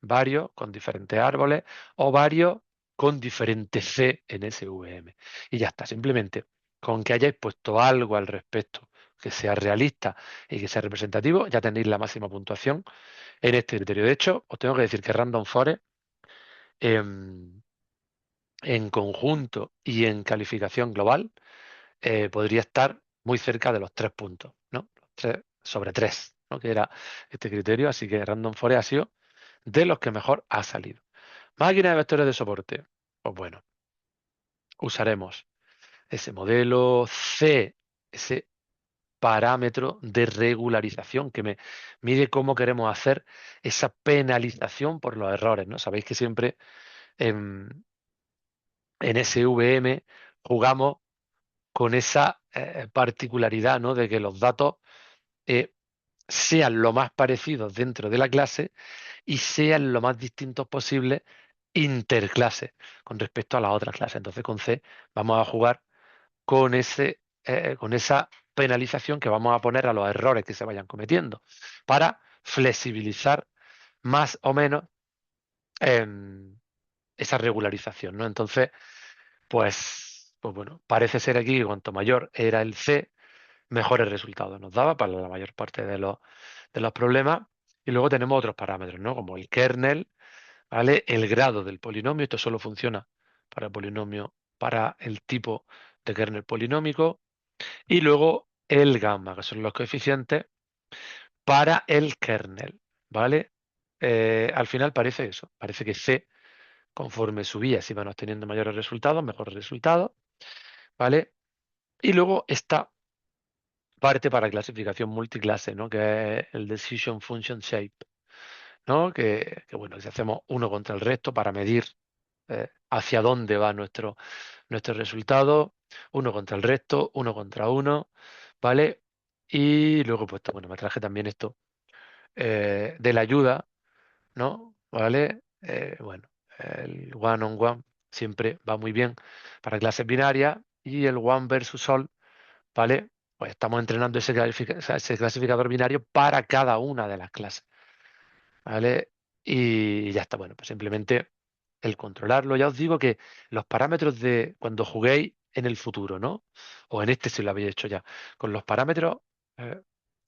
varios con diferentes árboles o varios con diferentes C en SVM. Y ya está, simplemente con que hayáis puesto algo al respecto que sea realista y que sea representativo, ya tenéis la máxima puntuación en este criterio. De hecho, os tengo que decir que Random Forest en conjunto y en calificación global podría estar muy cerca de los 3 puntos, ¿no? 3 sobre 3, ¿no? Que era este criterio, así que Random Forest ha sido de los que mejor ha salido. Máquina de vectores de soporte. Pues bueno, usaremos ese modelo C, ese parámetro de regularización que me mide cómo queremos hacer esa penalización por los errores, ¿no? Sabéis que siempre en SVM jugamos con esa particularidad, ¿no? De que los datos eh, sean lo más parecidos dentro de la clase y sean lo más distintos posible interclase con respecto a las otras clases. Entonces con C vamos a jugar con esa penalización que vamos a poner a los errores que se vayan cometiendo para flexibilizar más o menos esa regularización, ¿no? Entonces, pues bueno, parece ser aquí que cuanto mayor era el C, mejores resultados nos daba para la mayor parte de los problemas. Y luego tenemos otros parámetros, ¿no? Como el kernel, ¿vale? El grado del polinomio, esto solo funciona para el polinomio, para el tipo de kernel polinómico. Y luego el gamma, que son los coeficientes para el kernel, ¿vale? Al final parece eso, parece que C, conforme subía, se iban obteniendo mayores resultados, mejores resultados, ¿vale? Y luego esta parte para clasificación multiclase, ¿no? Que es el Decision Function Shape, ¿no? Bueno, si hacemos uno contra el resto para medir hacia dónde va nuestro resultado, uno contra el resto, uno contra uno, ¿vale? Y luego, pues, bueno, me traje también esto de la ayuda, ¿no? ¿Vale? Bueno, el one on one siempre va muy bien para clases binarias y el one versus all, ¿vale? Pues estamos entrenando ese clasificador binario para cada una de las clases, ¿vale? Y ya está, bueno, pues simplemente el controlarlo. Ya os digo que los parámetros de cuando juguéis en el futuro, ¿no? O en este si lo habéis hecho ya, con los parámetros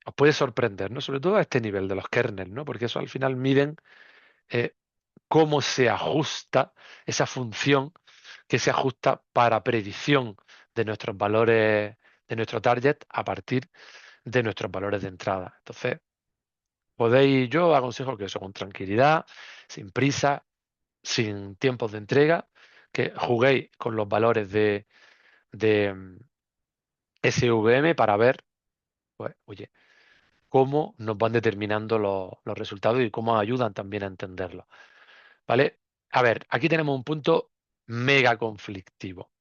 os puede sorprender, ¿no? Sobre todo a este nivel de los kernels, ¿no? Porque eso al final miden eh, cómo se ajusta esa función que se ajusta para predicción de nuestros valores, de nuestro target a partir de nuestros valores de entrada. Entonces, yo aconsejo que eso con tranquilidad, sin prisa, sin tiempos de entrega, que juguéis con los valores de SVM para ver, pues, oye, cómo nos van determinando los resultados y cómo ayudan también a entenderlos. ¿Vale? A ver, aquí tenemos un punto mega conflictivo.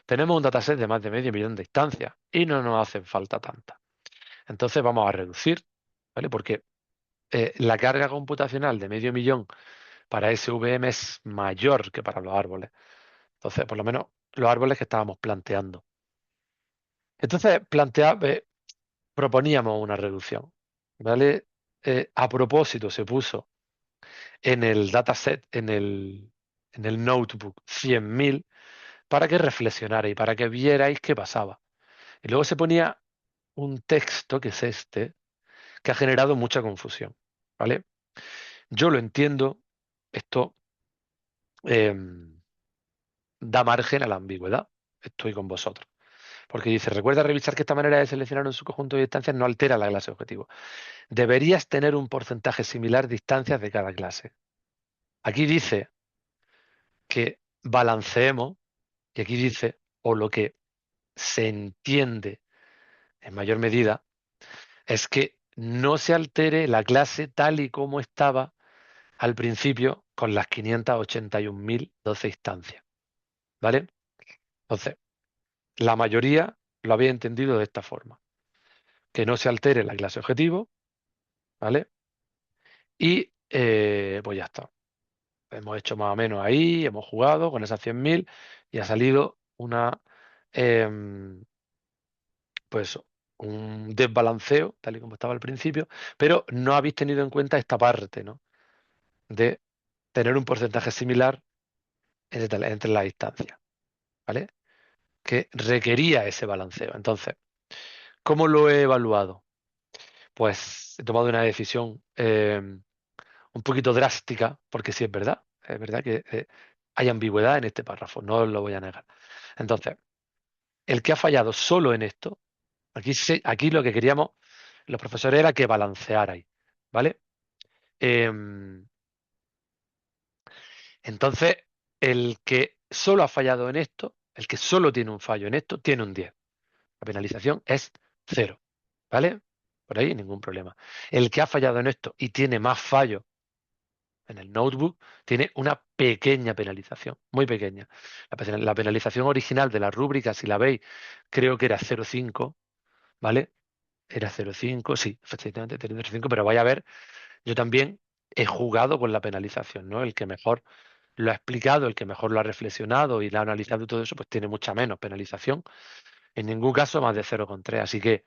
Tenemos un dataset de más de medio millón de instancias y no nos hacen falta tantas. Entonces vamos a reducir, ¿vale? Porque la carga computacional de medio millón para SVM es mayor que para los árboles. Entonces, por lo menos los árboles que estábamos planteando. Entonces, proponíamos una reducción, ¿vale? A propósito, se puso en el dataset, en el notebook 100.000 para que reflexionara y para que vierais qué pasaba. Y luego se ponía un texto, que es este, que ha generado mucha confusión, ¿vale? Yo lo entiendo, esto em, da margen a la ambigüedad, estoy con vosotros. Porque dice, recuerda revisar que esta manera de seleccionar un subconjunto de instancias no altera la clase objetivo. Deberías tener un porcentaje similar de instancias de cada clase. Aquí dice que balanceemos, y aquí dice, o lo que se entiende en mayor medida, es que no se altere la clase tal y como estaba al principio con las 581.012 instancias. ¿Vale? Entonces, la mayoría lo había entendido de esta forma. Que no se altere la clase objetivo, ¿vale? Y pues ya está. Hemos hecho más o menos ahí, hemos jugado con esas 100.000 y ha salido em, pues un desbalanceo, tal y como estaba al principio, pero no habéis tenido en cuenta esta parte, ¿no? De tener un porcentaje similar entre las instancias, ¿vale? Que requería ese balanceo. Entonces, ¿cómo lo he evaluado? Pues he tomado una decisión un poquito drástica, porque sí es verdad que hay ambigüedad en este párrafo, no os lo voy a negar. Entonces, el que ha fallado solo en esto, aquí lo que queríamos los profesores era que balancearais, ¿vale? Em, entonces, el que solo ha fallado en esto, el que solo tiene un fallo en esto, tiene un 10. La penalización es 0, ¿vale? Por ahí ningún problema. El que ha fallado en esto y tiene más fallos en el notebook, tiene una pequeña penalización, muy pequeña. La penalización original de la rúbrica, si la veis, creo que era 0,5, ¿vale? Era 0,5, sí, efectivamente, tenía 0,5, pero vaya a ver, yo también he jugado con la penalización, ¿no? El que mejor lo ha explicado, el que mejor lo ha reflexionado y lo ha analizado y todo eso, pues tiene mucha menos penalización. En ningún caso más de 0,3. Así que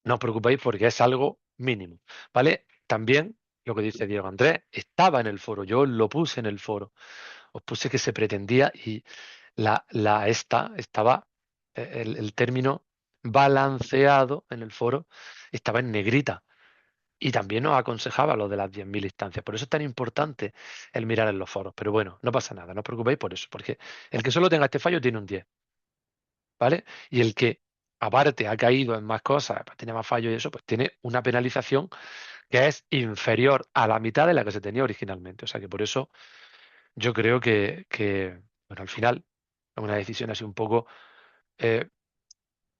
no os preocupéis porque es algo mínimo, ¿vale? También lo que dice Diego Andrés estaba en el foro, yo lo puse en el foro, os puse que se pretendía y esta estaba, el término balanceado en el foro estaba en negrita. Y también nos aconsejaba lo de las 10.000 instancias. Por eso es tan importante el mirar en los foros. Pero bueno, no pasa nada, no os preocupéis por eso, porque el que solo tenga este fallo tiene un 10, ¿vale? Y el que aparte ha caído en más cosas, pues tiene más fallos y eso, pues tiene una penalización que es inferior a la mitad de la que se tenía originalmente. O sea que por eso yo creo que bueno, al final es una decisión así un poco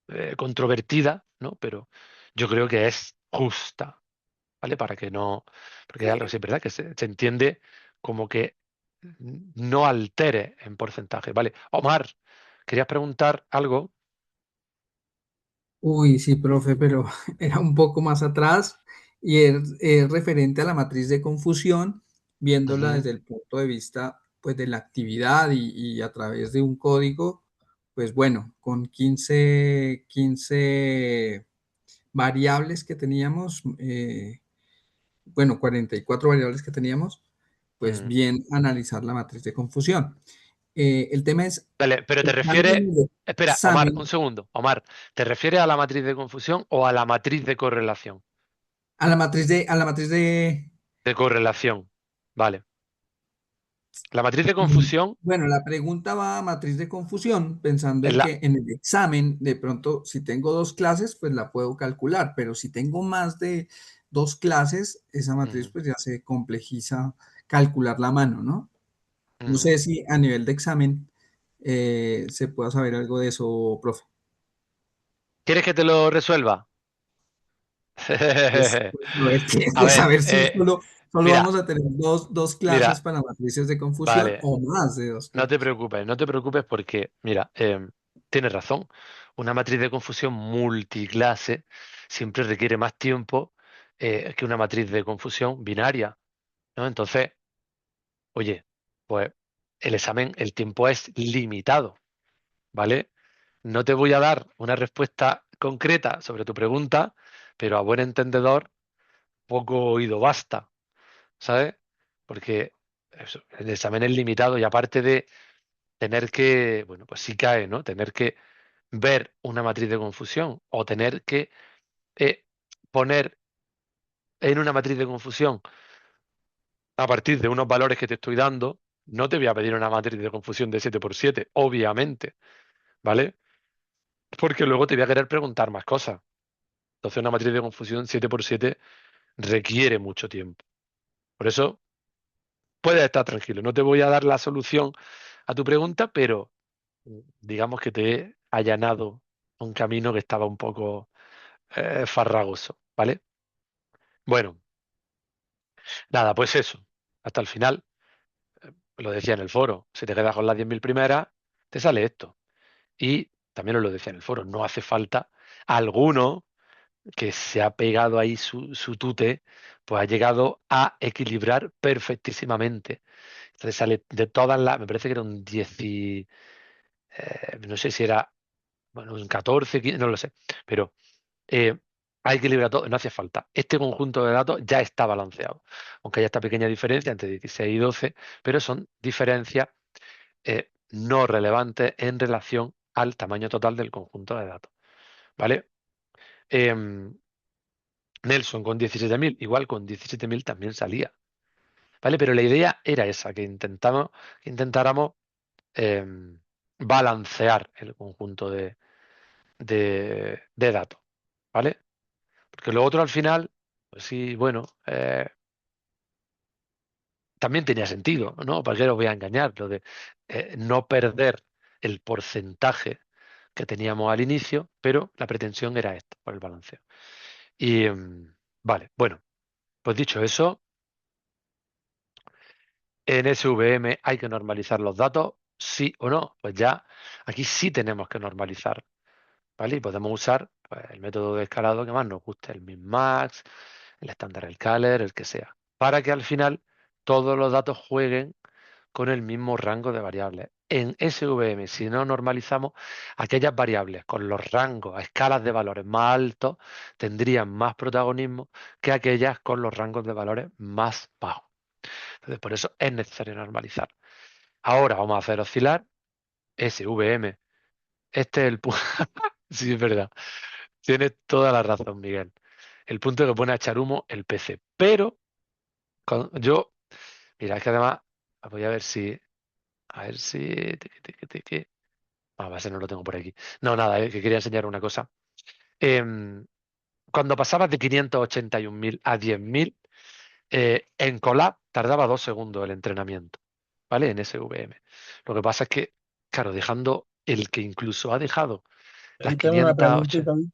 eh, controvertida, ¿no? Pero yo creo que es justa, ¿vale? Para que no, porque es algo así, ¿verdad? Que se entiende como que no altere en porcentaje, ¿vale? Omar, querías preguntar algo. Uy, sí, profe, pero era un poco más atrás y es referente a la matriz de confusión, viéndola Ujú, desde el punto de vista pues, de la actividad y a través de un código, pues bueno, con 15 variables que teníamos, bueno, 44 variables que teníamos, pues ujú. bien analizar la matriz de confusión. El tema es, Vale, pero te pensando refieres, en el espera, Omar, un examen, segundo. Omar, ¿te refieres a la matriz de confusión o a la matriz de correlación? a la matriz de. De correlación. Vale. La matriz de confusión Bueno, la pregunta va a matriz de confusión, pensando es en la... que en el examen, de pronto, si tengo dos clases, pues la puedo calcular, pero si tengo más de dos clases, esa matriz Ujú, pues ya se complejiza calcular la mano, ¿no? No ujú. sé si a nivel de examen se pueda saber algo de eso, profe. ¿Quieres que te lo resuelva? No, es que es A de ver, saber si solo mira, vamos a tener dos clases mira, para matrices de confusión vale, o más de dos no te clases. preocupes, no te preocupes porque, mira, tienes razón. Una matriz de confusión multiclase siempre requiere más tiempo que una matriz de confusión binaria, ¿no? Entonces, oye, pues el examen, el tiempo es limitado, ¿vale? No te voy a dar una respuesta concreta sobre tu pregunta, pero a buen entendedor, poco oído basta, ¿sabes? Porque el examen es limitado y aparte de tener que, bueno, pues sí cae, ¿no? Tener que ver una matriz de confusión o tener que eh, poner en una matriz de confusión a partir de unos valores que te estoy dando, no te voy a pedir una matriz de confusión de 7 por 7 obviamente, ¿vale? Porque luego te voy a querer preguntar más cosas. Entonces una matriz de confusión 7 por 7 requiere mucho tiempo. Por eso puedes estar tranquilo. No te voy a dar la solución a tu pregunta, pero digamos que te he allanado un camino que estaba un poco farragoso, ¿vale? Bueno, nada, pues eso. Hasta el final, lo decía en el foro, si te quedas con las 10.000 primeras, te sale esto. Y también os lo decía en el foro, no hace falta alguno que se ha pegado ahí su tute, pues ha llegado a equilibrar perfectísimamente. Entonces sale de todas las, me parece que era un 10, no sé si era, bueno, un 14, 15, no lo sé, pero eh, ha equilibrado todo, no hace falta. Este conjunto de datos ya está balanceado, aunque haya esta pequeña diferencia entre 16 y 12, pero son diferencias no relevantes en relación al tamaño total del conjunto de datos, ¿vale? Em, Nelson con 17.000 igual con 17.000 también salía. ¿vale? Pero la idea era esa, que intentáramos balancear el conjunto de datos, ¿vale? Porque lo otro al final, pues sí, bueno, también tenía sentido, ¿no? ¿Para qué os voy a engañar? Lo de no perder el porcentaje que teníamos al inicio, pero la pretensión era esta, por el balanceo. Y vale, bueno, pues dicho eso, en SVM hay que normalizar los datos, sí o no. Pues ya aquí sí tenemos que normalizar, ¿vale? Y podemos usar pues, el método de escalado que más nos guste, el min-max, el estándar, el caller, el que sea, para que al final todos los datos jueguen con el mismo rango de variables. En SVM, si no normalizamos, aquellas variables con los rangos a escalas de valores más altos tendrían más protagonismo que aquellas con los rangos de valores más bajos. Entonces, por eso es necesario normalizar. Ahora vamos a hacer oscilar SVM. Este es el punto. Sí, es verdad. Tienes toda la razón, Miguel. El punto que pone a echar humo el PC. Pero yo, mira, es que además, voy a ver si, a ver si no lo tengo por aquí. No, nada, que quería enseñar una cosa. Em, Cuando pasabas de 581.000 a 10.000, en Colab tardaba 2 segundos el entrenamiento, ¿vale? En SVM. Lo que pasa es que, claro, dejando el que incluso ha dejado las Ahí tengo una 508. preguntita ahí.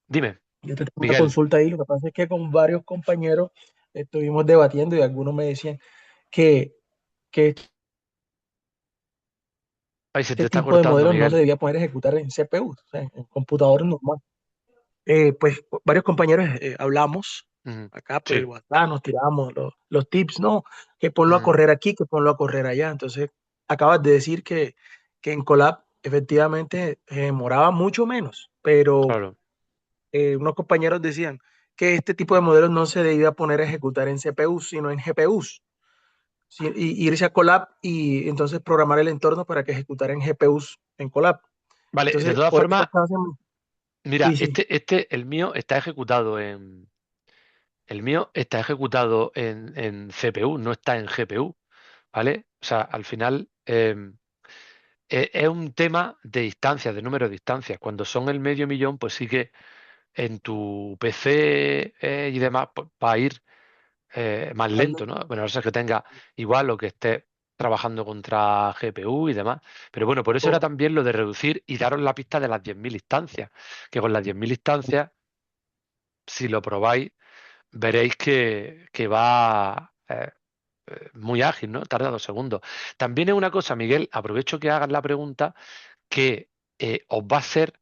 Dime, Yo te tengo una Miguel. consulta ahí. Lo que pasa es que con varios compañeros estuvimos debatiendo y algunos me decían que, que Ay, se te este está tipo de cortando, modelos no se Miguel. debía poder ejecutar en CPU, o sea, en computadores normales. Pues varios compañeros hablamos Ujú. acá por el Sí. WhatsApp, nos tiramos los tips, ¿no? Que ponlo a Ujú. correr aquí, que ponlo a correr allá. Entonces, acabas de decir que en Colab efectivamente demoraba mucho menos, pero Claro. unos compañeros decían que este tipo de modelos no se debía poner a ejecutar en CPUs, sino en GPUs. Sí, y irse a Colab y entonces programar el entorno para que ejecutara en GPUs en Colab. Vale, de Entonces, todas por eso formas, es que hacen... mira, Sí, sí. el mío está ejecutado en CPU, no está en GPU, ¿vale? O sea, al final es un tema de distancias, de número de distancias. Cuando son el medio millón, pues sí que en tu PC y demás pues, va a ir más lento, ¿no? Bueno, no sé que tenga igual o que esté trabajando contra GPU y demás. Pero bueno, por eso era también lo de reducir y daros la pista de las 10.000 instancias, que con las 10.000 instancias, si lo probáis, veréis que va muy ágil, ¿no? Tarda 2 segundos. También es una cosa, Miguel, aprovecho que hagas la pregunta, que os va a ser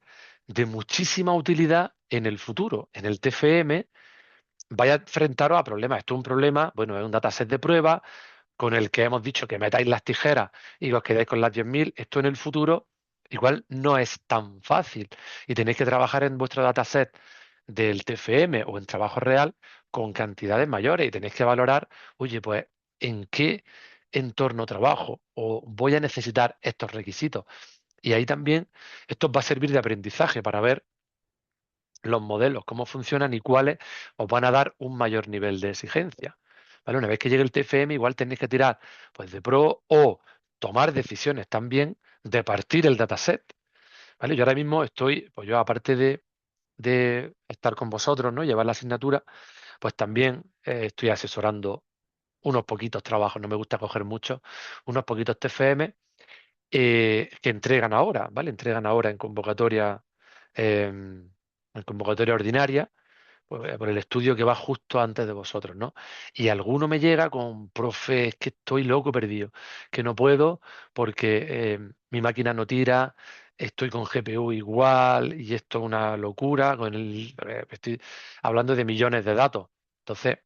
de muchísima utilidad en el futuro. En el TFM vaya a enfrentaros a problemas. Esto es un problema, bueno, es un dataset de prueba con el que hemos dicho que metáis las tijeras y que os quedáis con las 10.000. Esto en el futuro igual no es tan fácil y tenéis que trabajar en vuestro dataset del TFM o en trabajo real con cantidades mayores y tenéis que valorar, oye, pues, ¿en qué entorno trabajo? O voy a necesitar estos requisitos. Y ahí también esto os va a servir de aprendizaje para ver los modelos, cómo funcionan y cuáles os van a dar un mayor nivel de exigencia. ¿Vale? Una vez que llegue el TFM, igual tenéis que tirar pues, de pro o tomar decisiones también de partir el dataset. ¿Vale? Yo ahora mismo estoy, pues yo aparte de estar con vosotros, ¿no? Llevar la asignatura, pues también estoy asesorando unos poquitos trabajos, no me gusta coger muchos, unos poquitos TFM que entregan ahora, ¿vale? Entregan ahora en convocatoria ordinaria, pues, por el estudio que va justo antes de vosotros, ¿no? Y alguno me llega con, profe, es que estoy loco perdido, que no puedo porque mi máquina no tira, estoy con GPU igual y esto es una locura, estoy hablando de millones de datos. Entonces,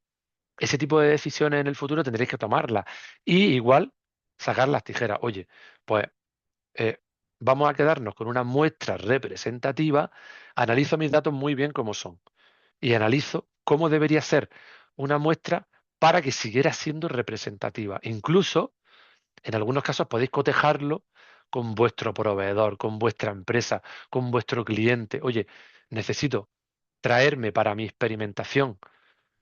ese tipo de decisiones en el futuro tendréis que tomarlas. Y igual, sacar las tijeras. Oye, pues vamos a quedarnos con una muestra representativa, analizo mis datos muy bien como son y analizo cómo debería ser una muestra para que siguiera siendo representativa. Incluso, en algunos casos, podéis cotejarlo con vuestro proveedor, con vuestra empresa, con vuestro cliente. Oye, necesito traerme para mi experimentación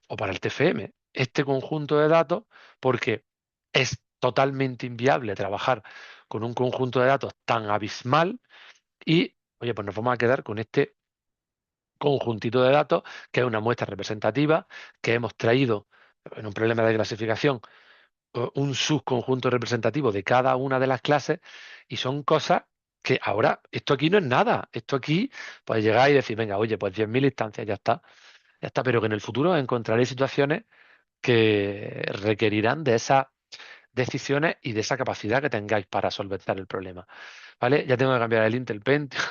o para el TFM este conjunto de datos porque es totalmente inviable trabajar con un conjunto de datos tan abismal y, oye, pues nos vamos a quedar con este conjuntito de datos, que es una muestra representativa, que hemos traído en un problema de clasificación un subconjunto representativo de cada una de las clases y son cosas que ahora, esto aquí no es nada, esto aquí, pues llegáis y decir, venga, oye, pues 10.000 instancias, ya está, pero que en el futuro encontraréis situaciones que requerirán de esas decisiones y de esa capacidad que tengáis para solventar el problema. ¿Vale? Ya tengo que cambiar el Intel Pentium.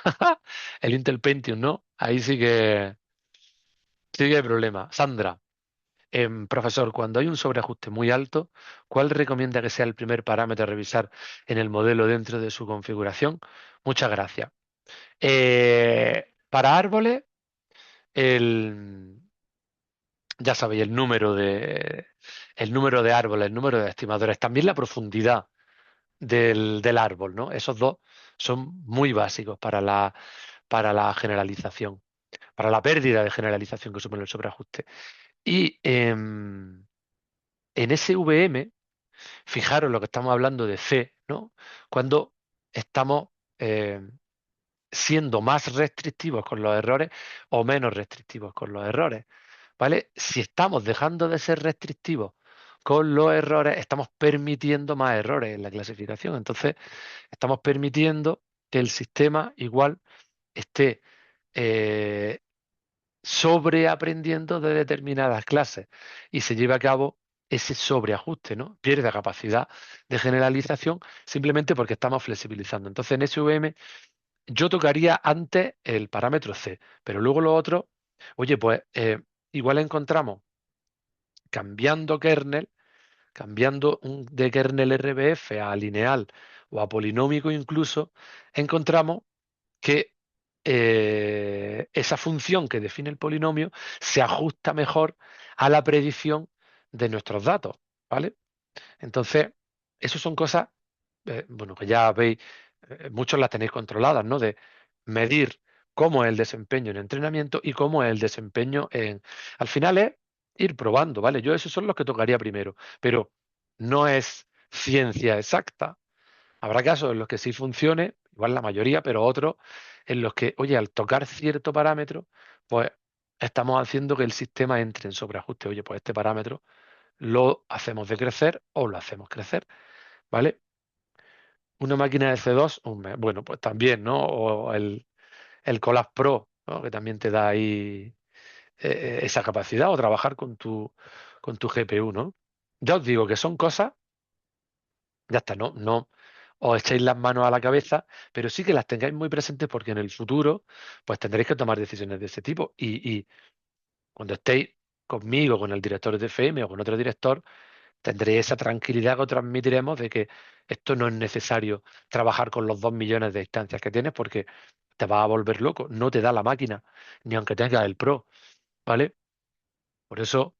El Intel Pentium, ¿no? Ahí sí que hay problema. Sandra, profesor, cuando hay un sobreajuste muy alto, ¿cuál recomienda que sea el primer parámetro a revisar en el modelo dentro de su configuración? Muchas gracias. Para árboles, el, ya sabéis, el número de árboles, el número de estimadores, también la profundidad del árbol, ¿no? Esos dos son muy básicos para la generalización, para la pérdida de generalización que supone el sobreajuste. Y en SVM, fijaros lo que estamos hablando de C, ¿no? Cuando estamos siendo más restrictivos con los errores o menos restrictivos con los errores, ¿vale? Si estamos dejando de ser restrictivos con los errores, estamos permitiendo más errores en la clasificación. Entonces, estamos permitiendo que el sistema igual esté eh, sobreaprendiendo de determinadas clases y se lleve a cabo ese sobreajuste, ¿no? Pierde capacidad de generalización simplemente porque estamos flexibilizando. Entonces, en SVM yo tocaría antes el parámetro C, pero luego lo otro, oye, pues igual encontramos cambiando kernel, cambiando de kernel RBF a lineal o a polinómico incluso, encontramos que esa función que define el polinomio se ajusta mejor a la predicción de nuestros datos, ¿vale? Entonces, eso son cosas, bueno, que ya veis, muchos las tenéis controladas, ¿no? De medir cómo es el desempeño en entrenamiento y cómo es el desempeño en... Al final es ir probando, ¿vale? Yo esos son los que tocaría primero, pero no es ciencia exacta. Habrá casos en los que sí funcione, igual la mayoría, pero otros en los que, oye, al tocar cierto parámetro, pues estamos haciendo que el sistema entre en sobreajuste. Oye, pues este parámetro lo hacemos decrecer o lo hacemos crecer, ¿vale? Una máquina de C2, bueno, pues también, ¿no? O el Colab Pro, ¿no? Que también te da ahí esa capacidad, o trabajar con tu GPU, ¿no? Ya os digo que son cosas, ya está, no os echéis las manos a la cabeza, pero sí que las tengáis muy presentes porque en el futuro, pues tendréis que tomar decisiones de ese tipo. Y cuando estéis conmigo, con el director de FM o con otro director, tendréis esa tranquilidad que os transmitiremos de que esto no es necesario trabajar con los 2 millones de instancias que tienes porque te vas a volver loco. No te da la máquina, ni aunque tengas el Pro, ¿vale? Por eso,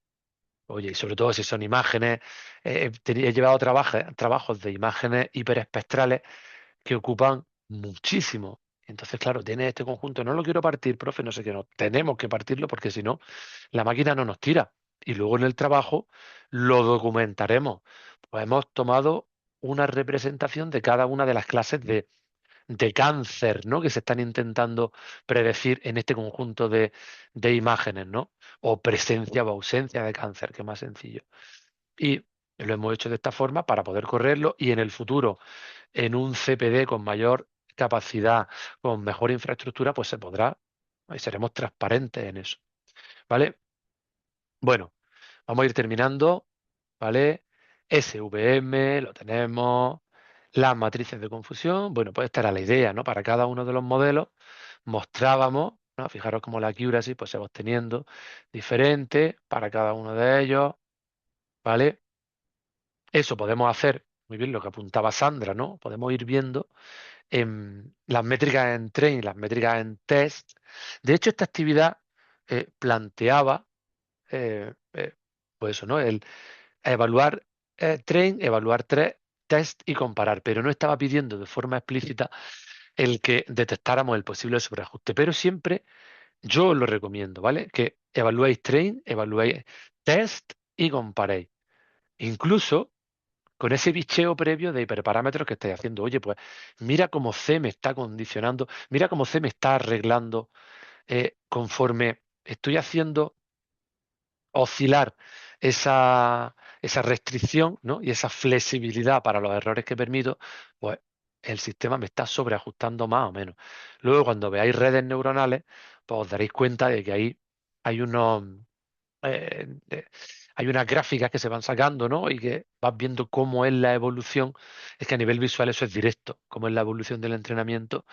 oye, y sobre todo si son imágenes, he llevado trabajos de imágenes hiperespectrales que ocupan muchísimo. Entonces, claro, tienes este conjunto, no lo quiero partir, profe, no sé qué, no, tenemos que partirlo porque si no, la máquina no nos tira. Y luego en el trabajo lo documentaremos. Pues hemos tomado una representación de cada una de las clases de cáncer, ¿no? Que se están intentando predecir en este conjunto de imágenes, ¿no? O presencia o ausencia de cáncer, que es más sencillo. Y lo hemos hecho de esta forma para poder correrlo y en el futuro en un CPD con mayor capacidad, con mejor infraestructura, pues se podrá y seremos transparentes en eso. ¿Vale? Bueno, vamos a ir terminando. ¿Vale? SVM, lo tenemos. Las matrices de confusión, bueno, pues esta era la idea, ¿no? Para cada uno de los modelos mostrábamos, ¿no? Fijaros cómo la accuracy pues se va obteniendo diferente para cada uno de ellos, ¿vale? Eso podemos hacer, muy bien lo que apuntaba Sandra, ¿no? Podemos ir viendo las métricas en train, las métricas en test. De hecho, esta actividad planteaba, pues eso, ¿no? El evaluar train, evaluar test y comparar, pero no estaba pidiendo de forma explícita el que detectáramos el posible sobreajuste. Pero siempre yo os lo recomiendo, ¿vale? Que evaluéis train, evaluéis test y comparéis. Incluso con ese bicheo previo de hiperparámetros que estáis haciendo. Oye, pues mira cómo C me está condicionando, mira cómo C me está arreglando conforme estoy haciendo oscilar esa restricción, ¿no? Y esa flexibilidad para los errores que permito, pues el sistema me está sobreajustando más o menos. Luego, cuando veáis redes neuronales, pues os daréis cuenta de que ahí hay unos, hay unas gráficas que se van sacando, ¿no? Y que vas viendo cómo es la evolución. Es que a nivel visual eso es directo, cómo es la evolución del entrenamiento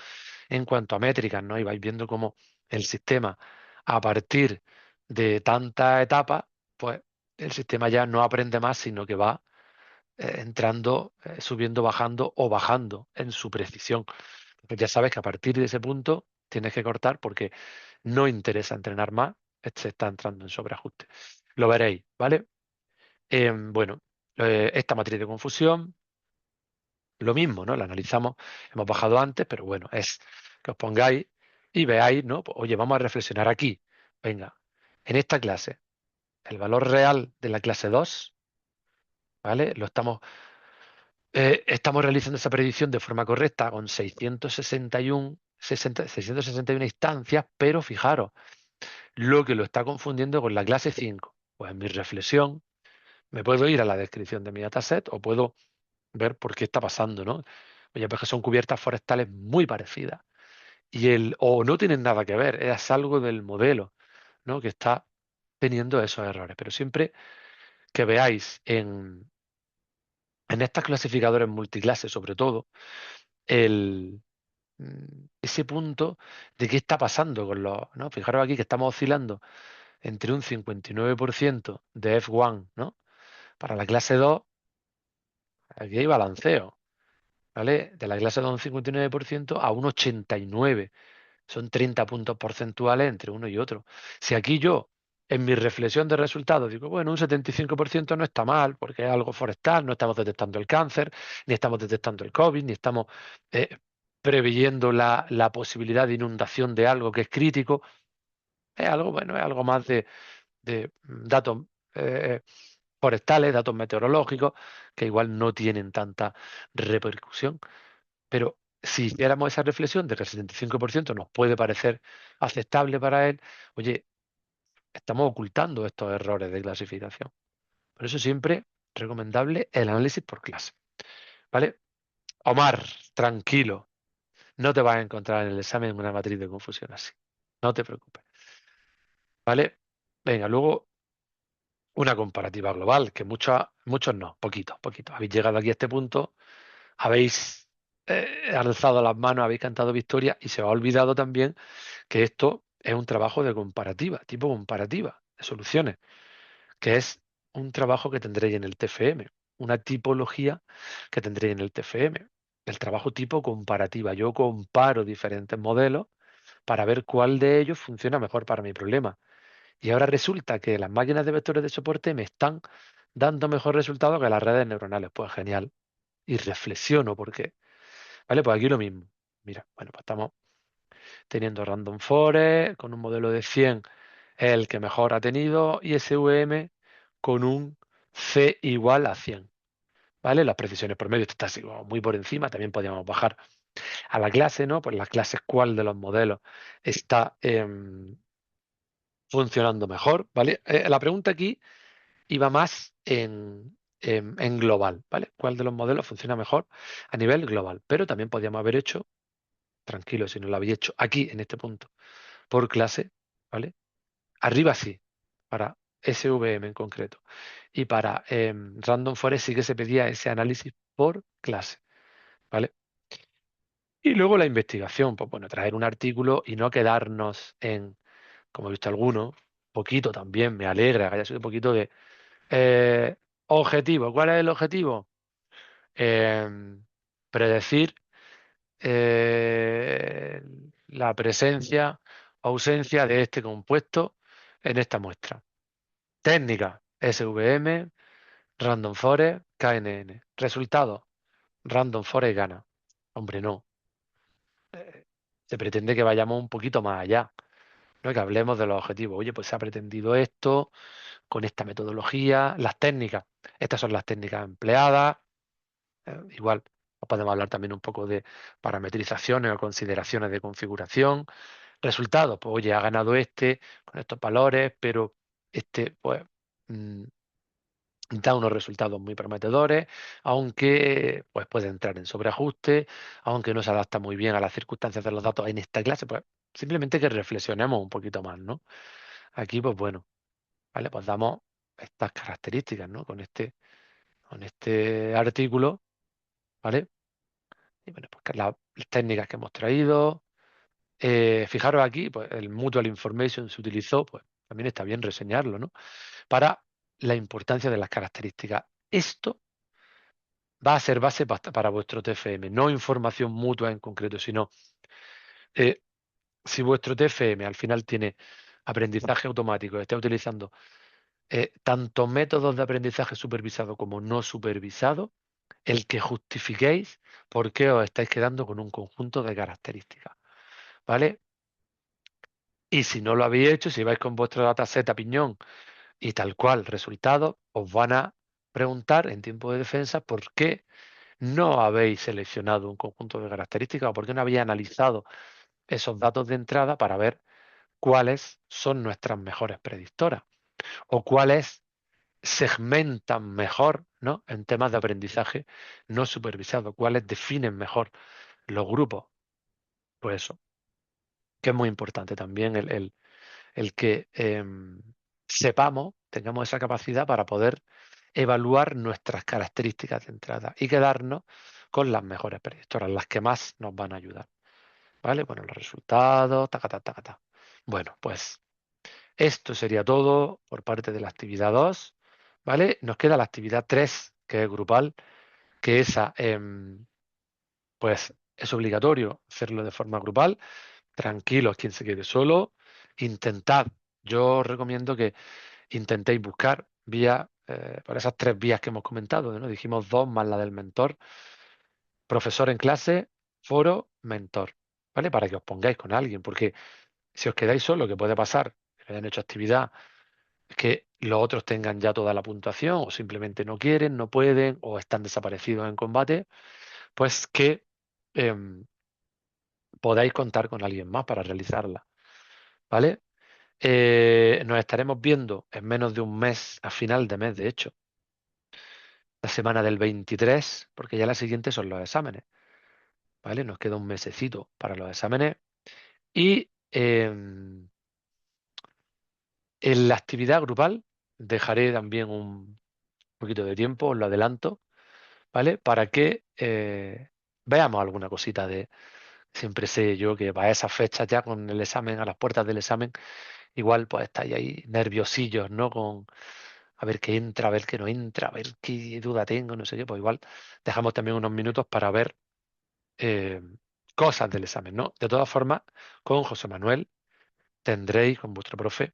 en cuanto a métricas, ¿no? Y vais viendo cómo el sistema, a partir de tantas etapas, pues el sistema ya no aprende más, sino que va entrando, subiendo, bajando o bajando en su precisión. Porque ya sabes que a partir de ese punto tienes que cortar porque no interesa entrenar más, se está entrando en sobreajuste. Lo veréis, ¿vale? Bueno, esta matriz de confusión, lo mismo, ¿no? La analizamos, hemos bajado antes, pero bueno, es que os pongáis y veáis, ¿no? Pues, oye, vamos a reflexionar aquí. Venga, en esta clase, el valor real de la clase 2, ¿vale? Estamos realizando esa predicción de forma correcta con 661 instancias, pero fijaros, lo que lo está confundiendo con la clase 5. Pues en mi reflexión, me puedo ir a la descripción de mi dataset o puedo ver por qué está pasando, ¿no? Oye, pues que son cubiertas forestales muy parecidas. O no tienen nada que ver, es algo del modelo, ¿no? Que está teniendo esos errores. Pero siempre que veáis en estas clasificadores multiclases, sobre todo, ese punto de qué está pasando con los, ¿no? Fijaros aquí que estamos oscilando entre un 59% de F1, ¿no? Para la clase 2, aquí hay balanceo, ¿vale? De la clase 2 un 59% a un 89%. Son 30 puntos porcentuales entre uno y otro. Si aquí yo, en mi reflexión de resultados, digo, bueno, un 75% no está mal, porque es algo forestal, no estamos detectando el cáncer, ni estamos detectando el COVID, ni estamos eh, preveyendo la posibilidad de inundación de algo que es crítico, es algo, bueno, es algo más de datos eh, forestales, datos meteorológicos, que igual no tienen tanta repercusión. Pero si hiciéramos esa reflexión de que el 75% nos puede parecer aceptable para él, oye, estamos ocultando estos errores de clasificación. Por eso siempre recomendable el análisis por clase. ¿Vale? Omar, tranquilo, no te vas a encontrar en el examen una matriz de confusión así. No te preocupes. ¿Vale? Venga, luego una comparativa global, que muchos no, poquitos, poquitos. Habéis llegado aquí a este punto, habéis alzado las manos, habéis cantado victoria y se os ha olvidado también que esto es un trabajo de comparativa, tipo comparativa de soluciones, que es un trabajo que tendréis en el TFM, una tipología que tendréis en el TFM, el trabajo tipo comparativa. Yo comparo diferentes modelos para ver cuál de ellos funciona mejor para mi problema. Y ahora resulta que las máquinas de vectores de soporte me están dando mejor resultado que las redes neuronales. Pues genial. Y reflexiono por qué. ¿Vale? Pues aquí lo mismo. Mira, bueno, pues estamos teniendo Random Forest con un modelo de 100, es el que mejor ha tenido, y SVM con un C igual a 100. ¿Vale? Las precisiones por medio, esto está así, como muy por encima, también podríamos bajar a la clase, ¿no? Pues las clases cuál de los modelos está funcionando mejor, ¿vale? La pregunta aquí iba más en global, ¿vale? ¿Cuál de los modelos funciona mejor a nivel global? Pero también podríamos haber hecho, tranquilo si no lo habéis hecho aquí en este punto, por clase, ¿vale? Arriba sí, para SVM en concreto. Y para Random Forest sí que se pedía ese análisis por clase, ¿vale? Y luego la investigación, pues bueno, traer un artículo y no quedarnos en, como he visto algunos, poquito también, me alegra que haya sido un poquito de objetivo. ¿Cuál es el objetivo? Em, predecir eh, la presencia o ausencia de este compuesto en esta muestra. Técnica, SVM, Random Forest, KNN. Resultado, Random Forest gana. Hombre, no. Se pretende que vayamos un poquito más allá, ¿no? Que hablemos de los objetivos. Oye, pues se ha pretendido esto con esta metodología, las técnicas. Estas son las técnicas empleadas. Igual podemos hablar también un poco de parametrizaciones o consideraciones de configuración. Resultados, pues oye, ha ganado este con estos valores, pero este pues da unos resultados muy prometedores, aunque pues puede entrar en sobreajuste, aunque no se adapta muy bien a las circunstancias de los datos en esta clase, pues simplemente que reflexionemos un poquito más, ¿no? Aquí, pues bueno, ¿vale? Pues damos estas características, ¿no? Con este artículo, ¿vale? Y bueno, pues las técnicas que hemos traído. Fijaros aquí, pues el Mutual Information se utilizó, pues también está bien reseñarlo, ¿no? Para la importancia de las características. Esto va a ser base para vuestro TFM, no información mutua en concreto, sino si vuestro TFM al final tiene aprendizaje automático, está utilizando tanto métodos de aprendizaje supervisado como no supervisado, el que justifiquéis por qué os estáis quedando con un conjunto de características, ¿vale? Y si no lo habéis hecho, si vais con vuestro dataset a piñón y tal cual resultado, os van a preguntar en tiempo de defensa por qué no habéis seleccionado un conjunto de características o por qué no habéis analizado esos datos de entrada para ver cuáles son nuestras mejores predictoras o cuáles segmentan mejor, ¿no? En temas de aprendizaje no supervisado, cuáles definen mejor los grupos. Pues eso, que es muy importante también el que sepamos, tengamos esa capacidad para poder evaluar nuestras características de entrada y quedarnos con las mejores predictoras, las que más nos van a ayudar. ¿Vale? Bueno, los resultados, tacata, tacata. Bueno, pues esto sería todo por parte de la actividad 2. ¿Vale? Nos queda la actividad 3, que es grupal, que esa, pues es obligatorio hacerlo de forma grupal. Tranquilos quien se quede solo. Intentad, yo os recomiendo que intentéis buscar vías, por esas 3 vías que hemos comentado, ¿no? Dijimos 2 más la del mentor, profesor en clase, foro, mentor, ¿vale? Para que os pongáis con alguien, porque si os quedáis solo, que puede pasar, que hayan hecho actividad, es que los otros tengan ya toda la puntuación o simplemente no quieren, no pueden o están desaparecidos en combate, pues que em, podáis contar con alguien más para realizarla, ¿vale? Nos estaremos viendo en menos de un mes, a final de mes, de hecho, la semana del 23, porque ya la siguiente son los exámenes, ¿vale? Nos queda un mesecito para los exámenes y en la actividad grupal dejaré también un poquito de tiempo, os lo adelanto, ¿vale? Para que veamos alguna cosita de, siempre sé yo que para esas fechas ya con el examen, a las puertas del examen, igual pues estáis ahí nerviosillos, ¿no? Con a ver qué entra, a ver qué no entra, a ver qué duda tengo, no sé qué, pues igual dejamos también unos minutos para ver eh, cosas del examen, ¿no? De todas formas, con José Manuel tendréis, con vuestro profe,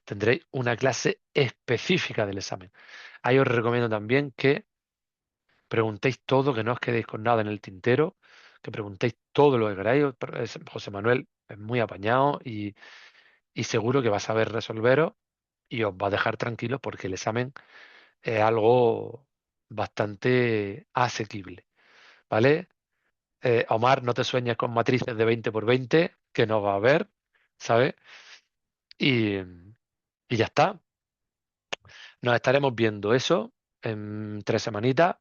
tendréis una clase específica del examen. Ahí os recomiendo también que preguntéis todo, que no os quedéis con nada en el tintero, que preguntéis todo lo que queráis. José Manuel es muy apañado y seguro que va a saber resolveros y os va a dejar tranquilos porque el examen es algo bastante asequible, ¿vale? Omar, no te sueñes con matrices de 20 por 20, que no va a haber, ¿sabes? Y, y ya está. Nos estaremos viendo eso en 3 semanitas.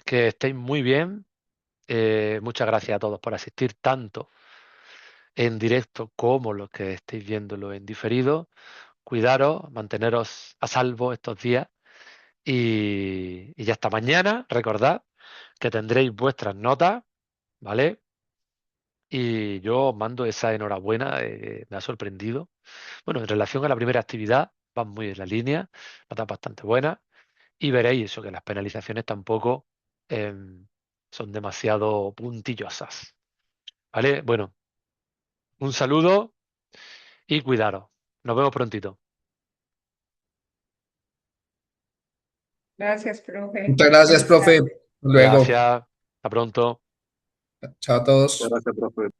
Que estéis muy bien. Muchas gracias a todos por asistir tanto en directo como los que estéis viéndolo en diferido. Cuidaros, manteneros a salvo estos días y ya hasta mañana. Recordad que tendréis vuestras notas, ¿vale? Y yo os mando esa enhorabuena, me ha sorprendido. Bueno, en relación a la primera actividad, van muy en la línea, notas bastante buenas, y veréis eso, que las penalizaciones tampoco son demasiado puntillosas. ¿Vale? Bueno, un saludo y cuidaros. Nos vemos prontito. Gracias, profe. Muchas gracias, Feliz tarde. profe. Luego. Gracias. Hasta pronto. Chao a todos. Gracias, profe.